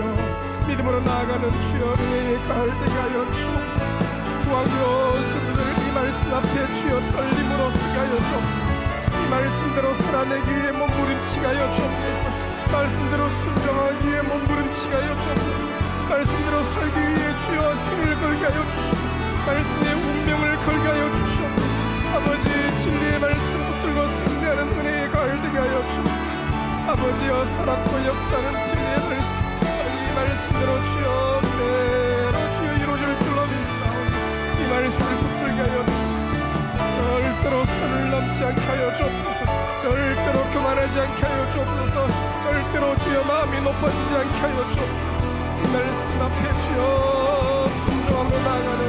믿음으로 나아가는 주여 은혜의 가을 되게 하여 주옵소서. 구하기로 성도들 이 말씀 앞에 주여 떨림으로 서게 하여 주옵소서. 이 말씀대로 살아내기 위해 몸부림치게 하여 주옵소서. 말씀대로 순종하기 위해 몸부림치게 하여 주옵소서. 말씀대로 살기 위해 주여 생을 걸게 하여 주시고 말씀의 운명을 걸게 하여 주시옵소서. 아버지, 진리의 말씀 붙들고 승리하는 은혜의 가을 되게 하여 주옵소서. 아버지여, 살았고 역사는 진리의 말씀, 이 말씀대로 주여 그대로 주여 이루어질 줄로 믿사오니 이 말씀을 붙들게 하여 주옵소서. 절대로 선을 넘지 않게 하여 주옵소서. 절대로 교만하지 않게 하여 주옵소서. 절대로 주여 마음이 높아지지 않게 하여 주옵소서. 이 말씀 앞에 주여 순종하며 나아가는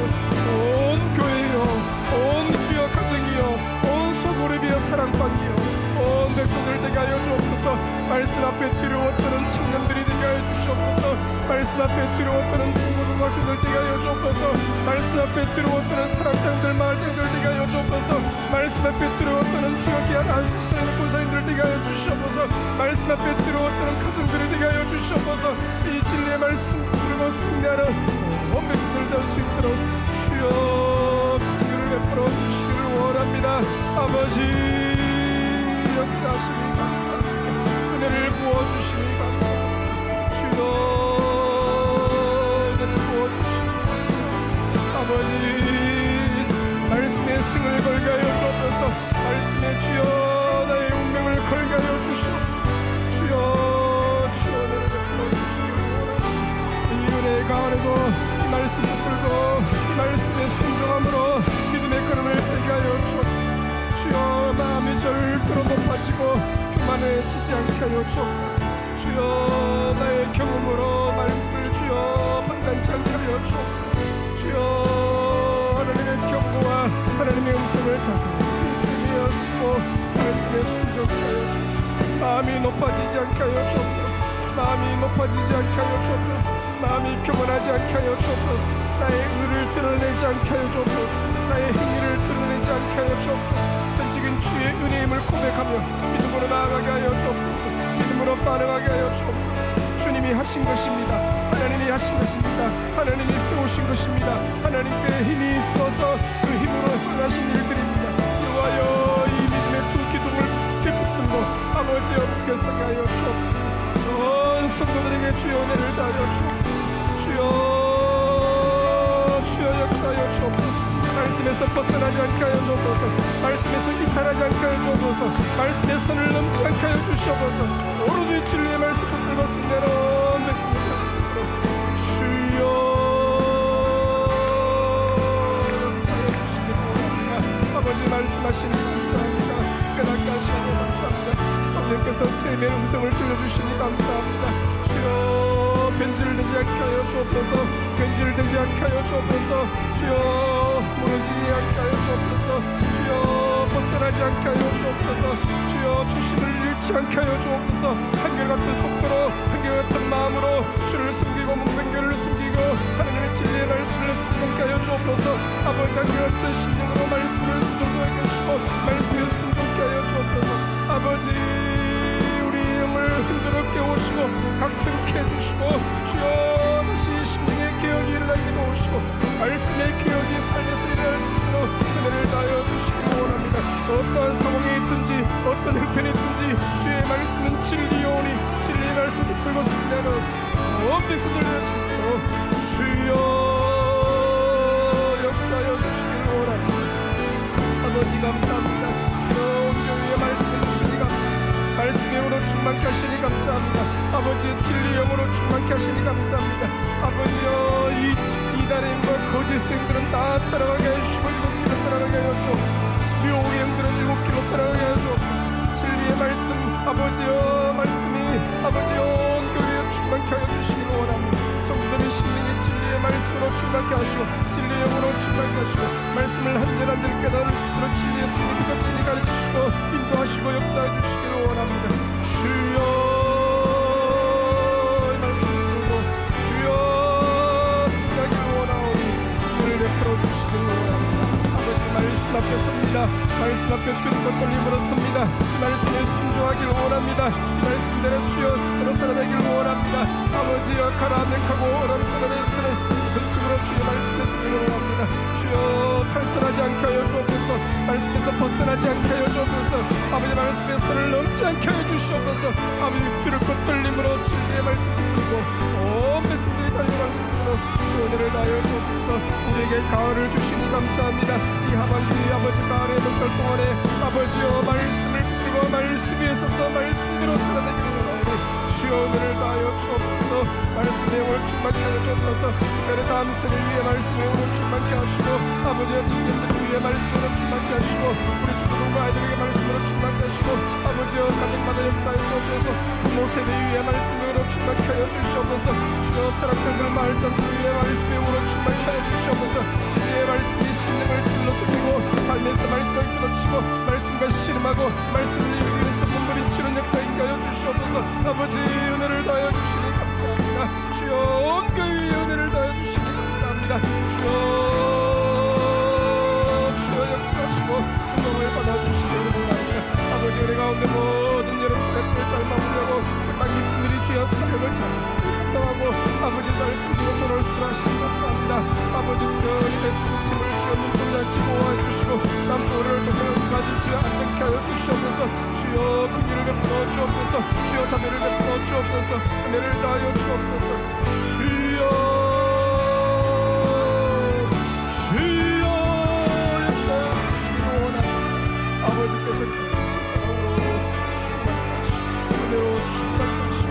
온 교회여, 온 주여 가정이여, 온 소그룹이여, 사랑방이여, 온 백성들 되게 하여 주옵소서. 말씀 앞에 두려웠던 청년들이 되게 하여 주시옵소서. 말씀 앞에 두려웠던 중고등학생들 되게 하여 주옵소서. 말씀 앞에 두려웠던 사랑장들, 마을장들 되게 하여 주옵소서. 말씀 앞에 두려웠던 주여 귀한 안수사의 권사님들 되게 하여 주시옵소서. 말씀 앞에 두려웠던 가정들이 되게 하여 주시옵소서. 이 진리의 말씀 그리고 승리하는 온 백성들 될 수 있도록 주여 긍휼을 베풀어 주시기를 원합니다. 아버지, 역사하시니 감사합니다. 은혜를 부어주시니 감사합니다. 주여 은혜를 부어주시니 아버지, 말씀의 승을 걸게 하여 주옵소서. 말씀의 주여 나의 운명을 걸게 하여 주시옵소서. 주여 은혜를 베풀어 주시기 원합니다. 이 은혜의 가을에도 이 말씀 붙들고 이 말씀에 순종함으로 믿음의 걸음을 되게 하여 주옵소서. 주여, 마음이 절대로 높아지고 교만해지지 않게 하여 주옵소서. 주여, 나의 경험으로 말씀을 주여 판단치 않게 하여 주옵소서. 주여, 하나님의 경고와 하나님의 음성을 자세히 생각하여 듣고 말씀에 순종하여 주옵소서. 마음이 높아지지 않게 하여 주옵소서. 마음이 높아지지 않게 하여 주옵소서. 마음이 교만하지 않게 하여 주옵소서. 나의 의를 드러내지 않게 하여 주옵소서. 나의 행위를 드러내지 않게 하여 주옵소서. 전적인 주의 은혜임을 고백하며 믿음으로 나아가게 하여 주옵소서. 믿음으로 반응하게 하여 주옵소서. 주님이 하신 것입니다. 하나님이 하신 것입니다. 하나님이 세우신 것입니다. 하나님께 힘이 있어서 그 힘으로 행하신 일들입니다. 여호와여, 이 믿음의 두 기둥을 붙들고 아버지여 붙게 서게 하여 주옵소서. 온 성도들에게 주여 은혜를 다하여 주옵소서. 주여 역사하여 주옵소서. 말씀에서 벗어나지 않게 하여 주옵소서. 말씀에서 이탈하지 않게 하여 주옵소서. 말씀의 선을 넘지 않게 하여 주시옵소서. 오로지 진리의 말씀 붙들고 승리하는 백성들 주여 역사하여 주시기 바랍니다. 아버지 말씀하시니 감사합니다. 깨닫게 하시니 감사합니다. 성령께서 세미의 음성을 들려주시니 감사합니다. 주여 변질을 되지 않게 하여 주옵소서. 변질을 되지 않게 하여 주옵소서. 주여 무너지지 않게 하여 주옵소서. 주여 벗어나지 않게 하여 주옵소서. 주여 주심을 잃지 않게 하여 주옵소서. 한결같은 속도로 한결같은 마음으로 주를 숨기고 문명교를 숨기고 하나님의 진리의 말씀을 순종케 하여 주옵소서. 아버지 한결같은 심령으로 말씀을 순종하게 하시고 말씀을 순종케 하여 주옵소서. 아버지 우리 영을 흔들어 깨우시고 각성케 해주시고 주여 다시 심령의 개혁이 일어나게 도우시고 말씀의 개혁이 삶에서 일어날 수 있도록 은혜를 다하여 주시기 원합니다. 어떠한 상황에 있든지 어떤 형편에 있든지 주의 말씀은 진리요오니 진리의 말씀 붙들고 승리하는 온 백성들 될 수 있도록 주여 역사하여 주시기를 원합니다. 아버지 감사합니다. 주여 온 교회에 말씀해 주시니 감사합니다. 말씀의 영으로 충만케 하시니 감사합니다. 아버지의 진리 영으로 충만케 하시니 감사합니다. 아버지여 이단의 영과 거짓의 영들은 다 따라가게 해주시고 일곱 길로 따라가게 하여 주옵소서. 묘의 영들은 일곱 길로 따라가게 하여 주옵소서. 진리의 말씀 아버지여 말씀이 아버지여 온 교회에 충만케 하여 주시기를 원합니다. 성도들의 심령이 진리의 말씀으로 충만케 하시고 진리의 영으로 충만케 하시고 말씀을 한절 한절 깨달을 수 있도록 진리의 성령께서 진리 가르치시고 인도하시고 역사해 주시기를 원합니다. 주여 이 말씀 듣고 주여 승리하기를 원하오니 은혜를 베풀어 주시기를 원합니다. 아버지 말씀 앞에 섭니다. 말씀 앞에 뚫고 떨림으로 섭니다. 이 말씀에 순종하기를 원합니다. 이 말씀대로 주여 스스로 살아내기를 원합니다. 아버지여 가라앉고 어람 살아내서는 전적으로 주의 말씀에 서기를 원합니다. 주여 탈선하지 않게 하여 주옵소서. 말씀에서 벗어나지 않게 하여 주옵소서. 아버지 말씀의 선을 넘지 않게 하여 주시옵소서. 아버지 뚫고 떨림으로 진리의 말씀 듣고 온 백성들이 달려갈 수 있도록 주 은혜를 다하여 주옵소서. 우리에게 가을을 주시니 감사합니다. 이 하반기 아버지 가을의 넉달 동안에 아버지여 말씀을 붙들고 말씀 위에 서서 말씀대로 살아내기를 원하오니 주여 은혜를 다하여 주옵소서. 말씀의 영을 충만케 하여 주옵소서. 특별히 다음 세대 위에 말씀의 영으로 충만케 하시고 아버지의 청년들 위에 말씀으로 충만케 하시고 우리 주부들과 아이들에게 말씀으로 충만케 하시고 아버지여 가정마다 역사해 주옵소서. 부모 세대 위에 말씀으로 충만케 하여 주시옵소서. 주여 사랑꾼들 마을장들 위에 말씀의 영으로 충만케 하여 주시옵소서. 진리의 말씀이 심령을 찔러주고 삶에서 말씀을 끊어치고 말씀과 씨름하고 말씀을 이루기 위해서 몸부림치는 역사 있게 하여 주시옵소서. 아버지 은혜를 다하여 주시니 감사합니다. 주여 온 교회에 은혜를 다하여 주시니 감사합니다. 주여 역사하시고 응답을 받아주시기를 원합니다. 아버지 은혜 가운데 모든 여름 사역을 잘 마무리하고 땅 이분들이 주여 사역을 잘 감당하고 아버지 잘 섬기고 돌아올 줄 아시니 감사합니다. 아버지 특별히 베스트팀을 주여 눈동자 보호해 주시고 남조를 동행까지 주여 안전케 하여 주시옵소서. 주여 긍휼을 베풀어 주옵소서. 주여 자비를 베풀어 주옵소서. 은혜를 다하여 주옵소서. 주여 역사해 주시기를 원합니다. 아버지께서 그 사랑으로 충만케 하시고 은혜로 충만케 하시고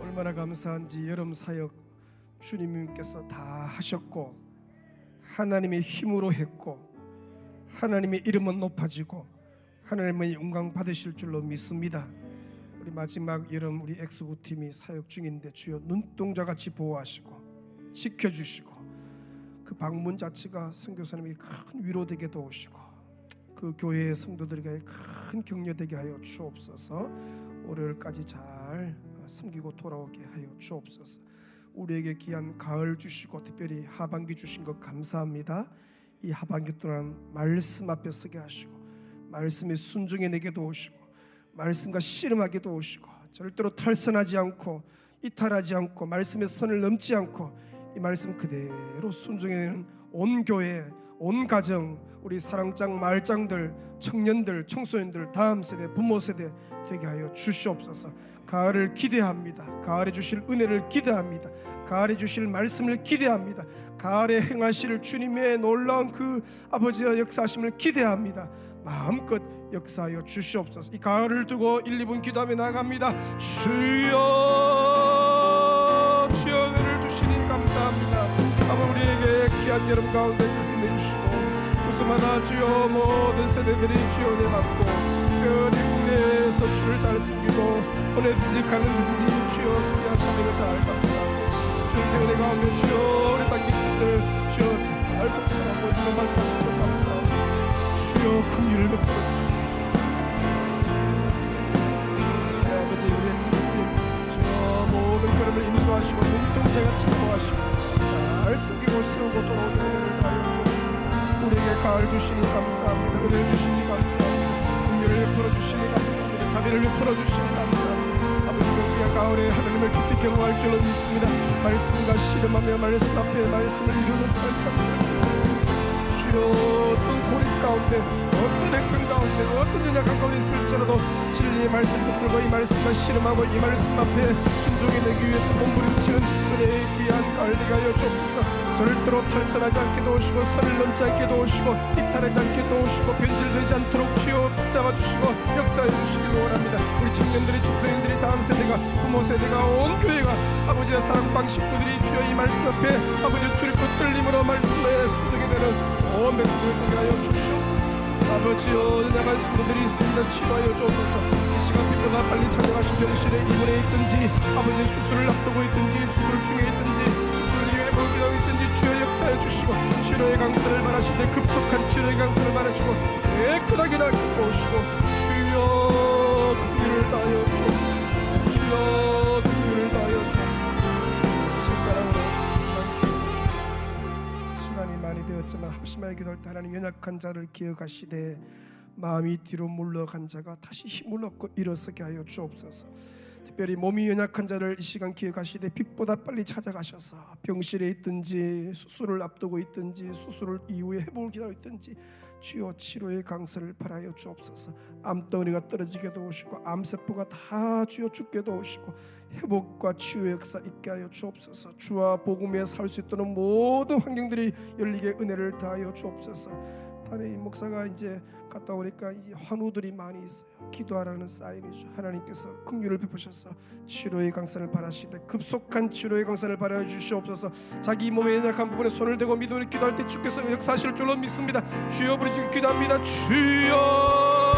얼마나 감사한지. 여름 사역 주님께서 다 하셨고 하나님의 힘으로 했고 하나님의 이름은 높아지고 하나님의 영광 받으실 줄로 믿습니다. 우리 마지막 여름 우리 엑스구팀이 사역 중인데 주여 눈동자같이 보호하시고 지켜주시고 그 방문 자체가 선교사님이 큰 위로되게 도우시고 그 교회의 성도들에게 큰 격려되게 하여 주옵소서. 월요일까지 잘 섬기고 돌아오게 하여 주옵소서. 우리에게 귀한 가을 주시고 특별히 하반기 주신 것 감사합니다. 이 하반기 동안 말씀 앞에 서게 하시고 말씀에 순종해 내게 도우시고 말씀과 씨름하게 도우시고 절대로 탈선하지 않고 이탈하지 않고 말씀의 선을 넘지 않고 이 말씀 그대로 순종해 내는 온 교회 온 가정, 우리 사랑장, 말장들, 청년들, 청소년들, 다음 세대, 부모 세대 되게 하여 주시옵소서. 가을을 기대합니다. 가을에 주실 은혜를 기대합니다. 가을에 주실 말씀을 기대합니다. 가을에 행하실 주님의 놀라운 그 아버지의 역사하심을 기대합니다. 마음껏 역사하여 주시옵소서. 이 가을을 두고 1, 2분 기도하며 나아갑니다. 주여, 주여 은혜를 주시니 감사합니다. 아버지 우리에게 귀한 여름 가운데 은혜 주시고 웃음하나 주여 모든 세대들이 주여 은혜 받고 특별히 국내에서 주를 잘 섬기고 어디든지 가는든지 주여 귀한 사명을 잘 감당하고 주의 은혜 가운데 주여 우리 땅 기술들 주여 잘 복사하고 주여 말씀하셔서 감사합니다. 주여 긍휼을 베풀어 주시고 아버지 우리의 성도님 주여 모든 걸음을 인도하시고 눈동자가 참고하시고 잘 섬기고 세우고 돌아오는 은혜를 다하여 주옵소서. 우리에게 가을 주시니 감사합니다. 은혜 주시니 감사합니다. 긍휼을 베풀어 주시니 감사합니다. 자비를 베풀어 주시니 감사합니다. 아버지 우리가 가을에 하나님을 깊이 경험할 줄로 믿습니다. 말씀과 씨름하며 말씀 앞에 말씀을 이루는 삶을 주여 어떤 고립 가운데 어떤 행동 가운데 어떤 연약한 가운데 있을지라도 진리의 말씀 붙들고 이 말씀과 씨름하고 이 말씀 앞에 순종해 내기 위해서 몸부림치는 은혜의 귀한 가을 되게 하여 주옵소서. 절대로 탈선하지 않게 도우시고 선을 넘지 않게 도우시고 이탈하지 않게 도우시고 변질되지 않도록 주여 붙잡아주시고 역사해 주시기를 원합니다. 우리 청년들이 청소년들이 다음 세대가 부모 세대가 온 교회가 아버지의 사랑방 식구들이 주여 이 말씀 앞에 아버지 두렵고 떨림으로 말씀에 순종이 되는 온 백성들을 되게 하여 주시옵소서. 아버지여 연약한 성도들이 있습니다. 치료하여 주옵소서. 이 시간 빛보다 빨리 찾아가신 병실에 입원해 있든지 아버지 수술을 앞두고 있든지 수술 중에 있든지 수술 이후에 병기하고 있든지 주여 역사해 주시고 치료의 강선을 말하시되 급속한 치료의 강선을 말하시고 깨끗하게 낫게 도우시고 주여 긍휼을 다하여 주옵소서. 주여 긍휼을 다하여 주옵소서. 실사랑으로 시간이 많이 되었지만 합심하여 기도할 때 하나님 연약한 자를 기억하시되 마음이 뒤로 물러간 자가 다시 힘을 얻고 일어서게 하여 주옵소서. 특별히 몸이 연약한 자를 이 시간 기억하시되 빛보다 빨리 찾아가셔서 병실에 있든지 수술을 앞두고 있든지 수술 이후에 회복을 기다리고 있든지 주여 치료의 강서를 바라여 주옵소서. 암덩어리가 떨어지게 도우시고 암세포가 다 주여 죽게 도우시고 회복과 치유의 역사 있게 하여 주옵소서. 주와 복음에 살 수 있도록 모든 환경들이 열리게 은혜를 다하여 주옵소서. 단임 목사가 이제 갔다 오니까 이 환우들이 많이 있어요. 기도하라는 사인이죠. 하나님께서 긍휼을 베푸셔서 치료의 강선을 바라시되 급속한 치료의 강선을 바라여 주시옵소서. 자기 몸의 연약한 부분에 손을 대고 믿음으로 기도할 때 주께서 역사하실 줄로 믿습니다. 주여 부르짖고 기도합니다. 주여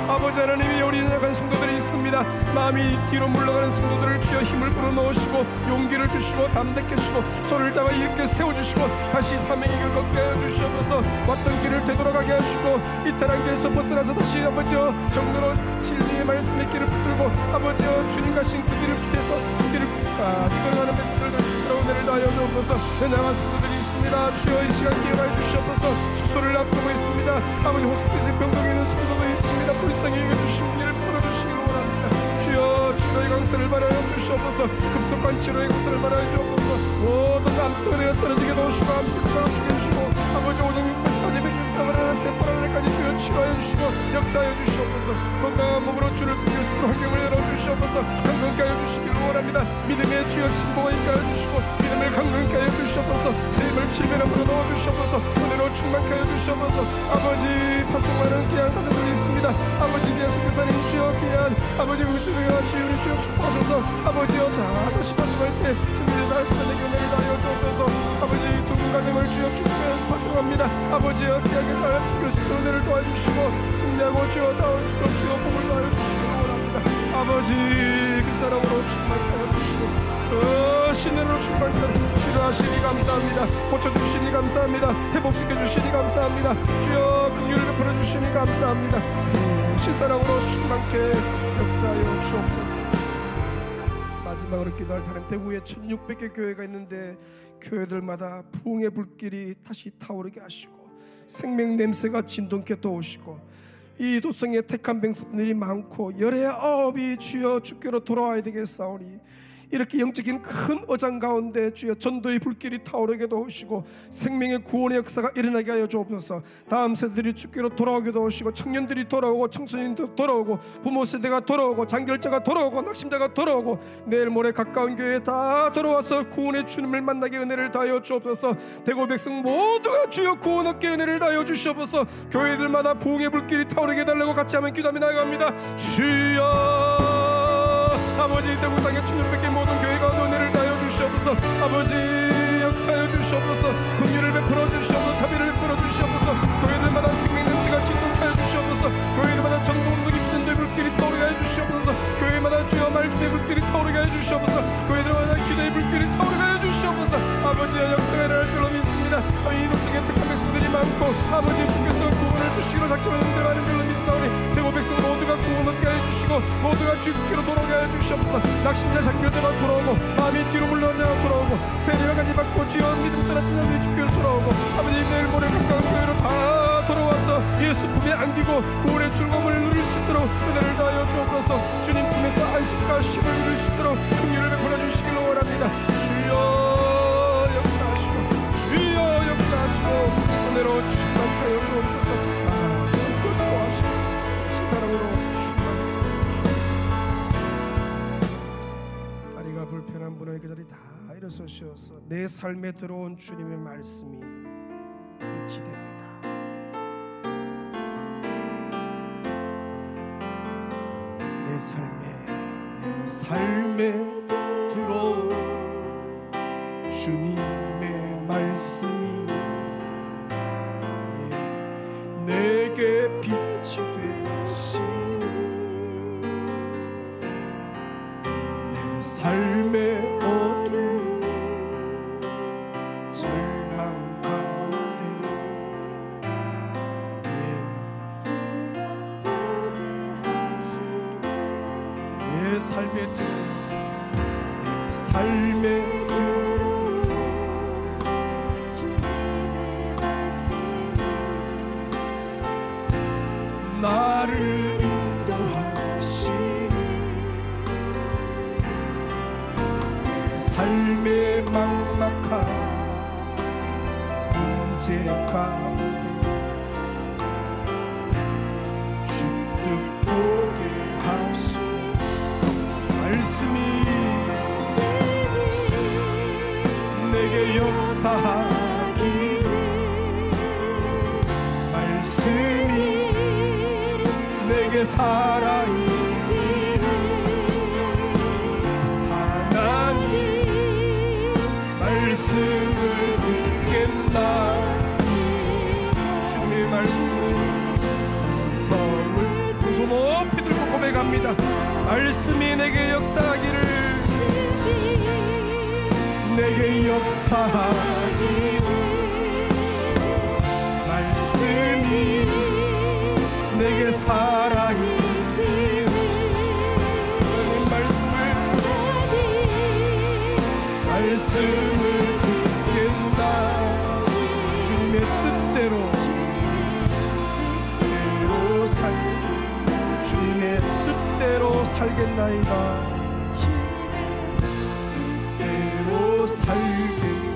아버지 하나님이 우리 연약한 성도들이 있습니다. 마음이 뒤로 물러가는 성도들을 주여 힘을 불어넣으시고 용기를 주시고 담대케 하시고 손을 잡아 이렇게 세워주시고 다시 사명의 길을 걷게 하여 주시옵소서. 왔던 길을 되돌아가게 하시고 이탈한 길에서 벗어나서 다시 아버지여 정도로 진리의 말씀의 길을 붙들고 아버지여 주님 가신 그 길을 기대서 그 길을 끝까지 걸어가는 백성들 다시 은혜를 다하여 주옵소서. 연약한 성도들이 있습니다. 주여 이 시간 기회하여 주시옵소서. 수술을 앞두고 있습니다. 아버지 호스피스 병동에 있는 성도도 있습니다. 불쌍히 여겨주시고 은혜를 풀어주시기를 원합니다. 주여 치료의 강선을 바라여 주시옵소서. 급속한 치료의 강선을 바라여 주옵소서. 모든 암덩어리가 떨어지게 도우시고 암세포가 죽여주시고 아버지 오정육배 사제백년 따바라나 세포라나까지 주여 치료하여 주시고 역사하여 주시옵소서. 건강한 몸으로 주를 섬길 수 있는 환경을 열어주시옵소서. 강건케 하여 주시기를 원합니다. 믿음의 주여 진보가 있게 하여 주시고 믿음을 강건케 하여 주시옵소서. 세임을 칠배함으로 넣어주시옵소서. 은혜로 충만케 하여 주시옵소서. 아버지 파송하는 귀한 사람들이 있습니다. 아버지 귀한 선교사님 주여 귀한 아버지 우주가 주여 주여 축복하소서. 아버지여 자 다시 파송할 때 준비를 잘 쓰는 은혜를 다하여 주옵소서. 아버지 두 분 가정을 주여 축복해 파송합니다. 아버지여 귀하게 잘 섬길 수 있는 은혜를 도와주시고 승리하고 주여 다운 주여 복을 다하여 주시기 원합니다. 아버지 그 사랑으로 충만케 하여 주시고 신으로 충만케 치료하시니 감사합니다. 고쳐주시니 감사합니다. 회복시켜주시니 감사합니다. 주여 긍휼을 베풀어 주시니 감사합니다. 신사랑으로 충만케 역사하여 주옵소서. 마지막으로 기도할 때는 대구에 1600개 교회가 있는데 교회들마다 부흥의 불길이 다시 타오르게 하시고 생명 냄새가 진동케 도우시고 이 도성에 택한 백성들이 많고 열의 아홉이 주여 주께로 돌아와야 되겠사오니 이렇게 영적인 큰 어장 가운데 주여 전도의 불길이 타오르게 도우시고 생명의 구원의 역사가 일어나게 하여 주옵소서. 다음 세대들이 주께로 돌아오게 도우시고 청년들이 돌아오고 청소년들이 돌아오고 부모 세대가 돌아오고 장결자가 돌아오고 낙심자가 돌아오고 내일 모레 가까운 교회에 다 돌아와서 구원의 주님을 만나게 은혜를 다하여 주옵소서. 대구 백성 모두가 주여 구원 얻게 은혜를 다하여 주시옵소서. 교회들마다 부흥의 불길이 타오르게 달라고 같이 하면 기도하며 나아갑니다. 주여 아버지 대구 땅의 주님께 모든 교회가 은혜를 다하여 주시옵소서. 아버지 역사하여 주시옵소서. 긍휼을 베풀어 주시옵소서. 자비를 베풀어 주시옵소서. 교회들마다 생명 냄새가 진동하여 주시옵소서. 교회들마다 전도 운동이 있는 불길이 타오르게 해 주시옵소서. 교회마다 주여 말씀의 불길이 타오르게 해 주시옵소서. 교회들마다 기도의 불길이 타오르게 해 주시옵소서. 아버지의 역사가 일어날 줄로 믿습니다. 이 동성에 택한 백성들이 많고 아버지 주께서 구원을 주시기로 작정하는 대로 하는 줄로 믿사오니 대구 백성 모두가 구원 얻게 해 주시고 모두가 주께로 돌아오게 해 주시옵소서. 낙심자 장결자가 돌아오고 마음이 뒤로 물러간 자가 돌아오고 세례와 같이 받고 주여 믿음 떠났던 자들이 주께로 돌아오고 아버지 내일 모레 가까운 교회로 다 돌아와서 예수 품에 안기고 구원의 즐거움을 누릴 수 있도록 은혜를 다하여 주옵소서. 주님 품에서 안식과 쉼을 누릴 수 있도록 긍휼을 베풀어 주시기를 원합니다. 주여 역사하시고 주여 역사하시고 은혜로 충만하여 주옵소서. 도와주시고 신사랑으로 충만하여 다리가 불편한 분은 그 자리 다 일어서셔서 내 삶에 들어온 주님의 말씀이 빛이 됩니다. 내 삶에 들어온 주님의 말씀이 내게 빛이 되시니 내 삶의 어두운 절망 가운데 내 삶에 나를 인도하시니 내 삶의 막막한 문제 가운데 주뜻 보게 하시니 말씀이 내게 역사하기를 말씀이 내게 살아있기를 하나님 말씀을 듣겠나니 주님의 말씀을 성을 두 손 높이 들고 고백합니다. 말씀이 내게 역사하기를 내게 역사하기를 말씀이 내게 살아있기를 말씀을 듣겠다. 주님의 뜻대로 주님의 뜻대로 살겠나이다. 뜻대로 살겠나이다.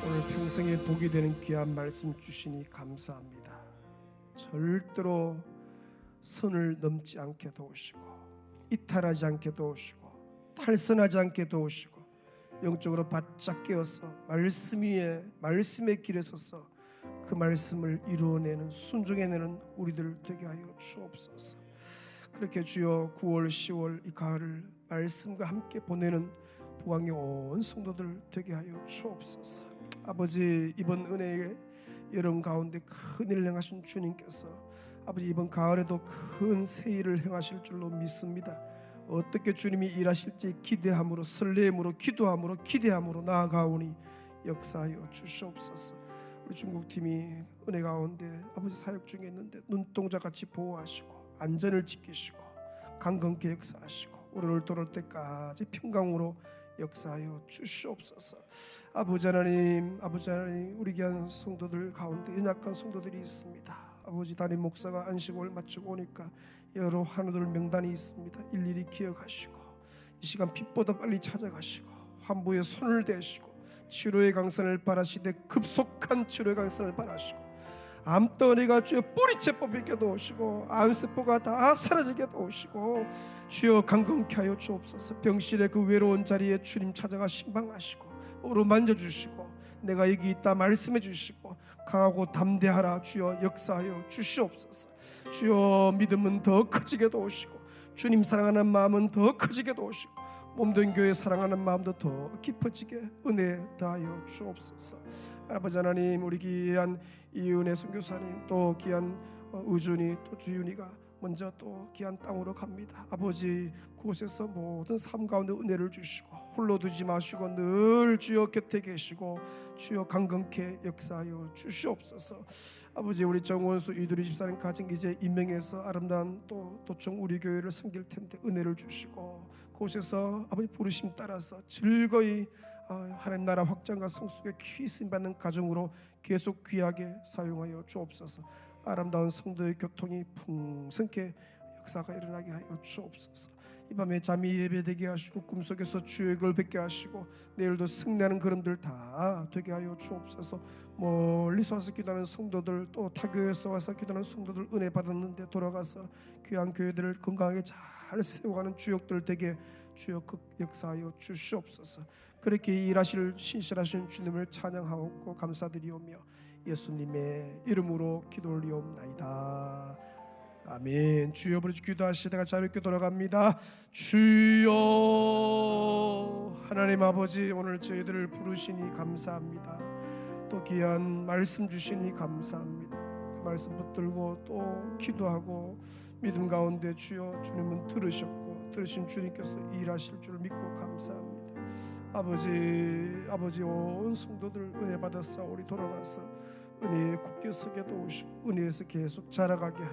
오늘 평생에 복이 되는 귀한 말씀 주시니 감사합니다. 절대로 선을 넘지 않게 도우시고 이탈하지 않게 도우시고 탈선하지 않게 도우시고 영적으로 바짝 깨어서 말씀 위에 말씀의 길에 서서 그 말씀을 이루어내는 순종해내는 우리들 되게 하여 주옵소서. 그렇게 주여 9월 10월 이 가을을 말씀과 함께 보내는 부강의 온 성도들 되게 하여 주옵소서. 아버지 이번 은혜의 여름 가운데 큰 일을 행하신 주님께서 아버지 이번 가을에도 큰 새 일을 행하실 줄로 믿습니다. 어떻게 주님이 일하실지 기대함으로 설레임으로 기도함으로 기대함으로 나아가오니 역사하여 주시옵소서. 우리 중국팀이 은혜 가운데 아버지 사역 중에 있는데 눈동자같이 보호하시고 안전을 지키시고 강건케 역사하시고 우리를 돌아올 때까지 평강으로 역사하여 주시옵소서. 아버지 하나님 우리 귀한 성도들 가운데 연약한 성도들이 있습니다. 아버지 담임 목사가 안식을 마치고 오니까 여러 환우들 명단이 있습니다. 일일이 기억하시고 이 시간 빛보다 빨리 찾아가시고 환부에 손을 대시고 치료의 강선을 바라시되 급속한 치료의 강선을 바라시고 암덩어리가 주여 뿌리채 뽑히게 도우시고 암세포가 다 사라지게 도우시고 주여 강건케 하여 주옵소서. 병실의 그 외로운 자리에 주님 찾아가 신방하시고 어루만져 주시고 내가 여기 있다 말씀해 주시고 강하고 담대하라 주여 역사하여 주시옵소서. 주여 믿음은 더 커지게 도우시고 주님 사랑하는 마음은 더 커지게 도우시고 몸된 교회 사랑하는 마음도 더 깊어지게 은혜 다하여 주옵소서. 아버지 하나님, 우리 귀한 이은혜 선교사님 또 귀한 의준이 또 주윤이가 먼저 또 귀한 땅으로 갑니다. 아버지 그곳에서 모든 삶 가운데 은혜를 주시고 홀로 두지 마시고 늘 주여 곁에 계시고 주여 강건케 역사하여 주시옵소서. 아버지 우리 정원수 이두리 집사님 가정 이제 임명해서 아름다운 또 도청 우리 교회를 섬길 텐데 은혜를 주시고 그곳에서 아버지 부르심 따라서 즐거이 하나님 나라 확장과 성숙에 귀히 쓰임받는 가정으로 계속 귀하게 사용하여 주옵소서. 아름다운 성도의 교통이 풍성케 역사가 일어나게 하여 주옵소서. 이 밤에 잠이 예배되게 하시고 꿈속에서 주의 걸 뵙게 하시고 내일도 승리하는 걸음들 다 되게 하여 주옵소서. 멀리서 와서 기도하는 성도들 또 타교에서 와서 기도하는 성도들 은혜 받았는데 돌아가서 귀한 교회들을 건강하게 잘 세워가는 주역들 되게 주여 역사하여 주시옵소서. 그렇게 일하실 신실하신 주님을 찬양하옵고 감사드리오며 예수님의 이름으로 기도 올리옵나이다. 아멘. 주여 부르짖 기도하시다가 자유롭게 돌아갑니다. 주여 하나님 아버지 오늘 저희들을 부르시니 감사합니다. 또 귀한 말씀 주시니 감사합니다. 그 말씀 붙들고 또 기도하고 믿음 가운데 주여 주님은 들으셨고 들으신 주님께서 일하실 줄 믿고 감사합니다. 아버지 온 성도들 은혜 받았사오니 돌아가서 은혜에 굳게 서게 도우시고 은혜에서 계속 자라가게 하여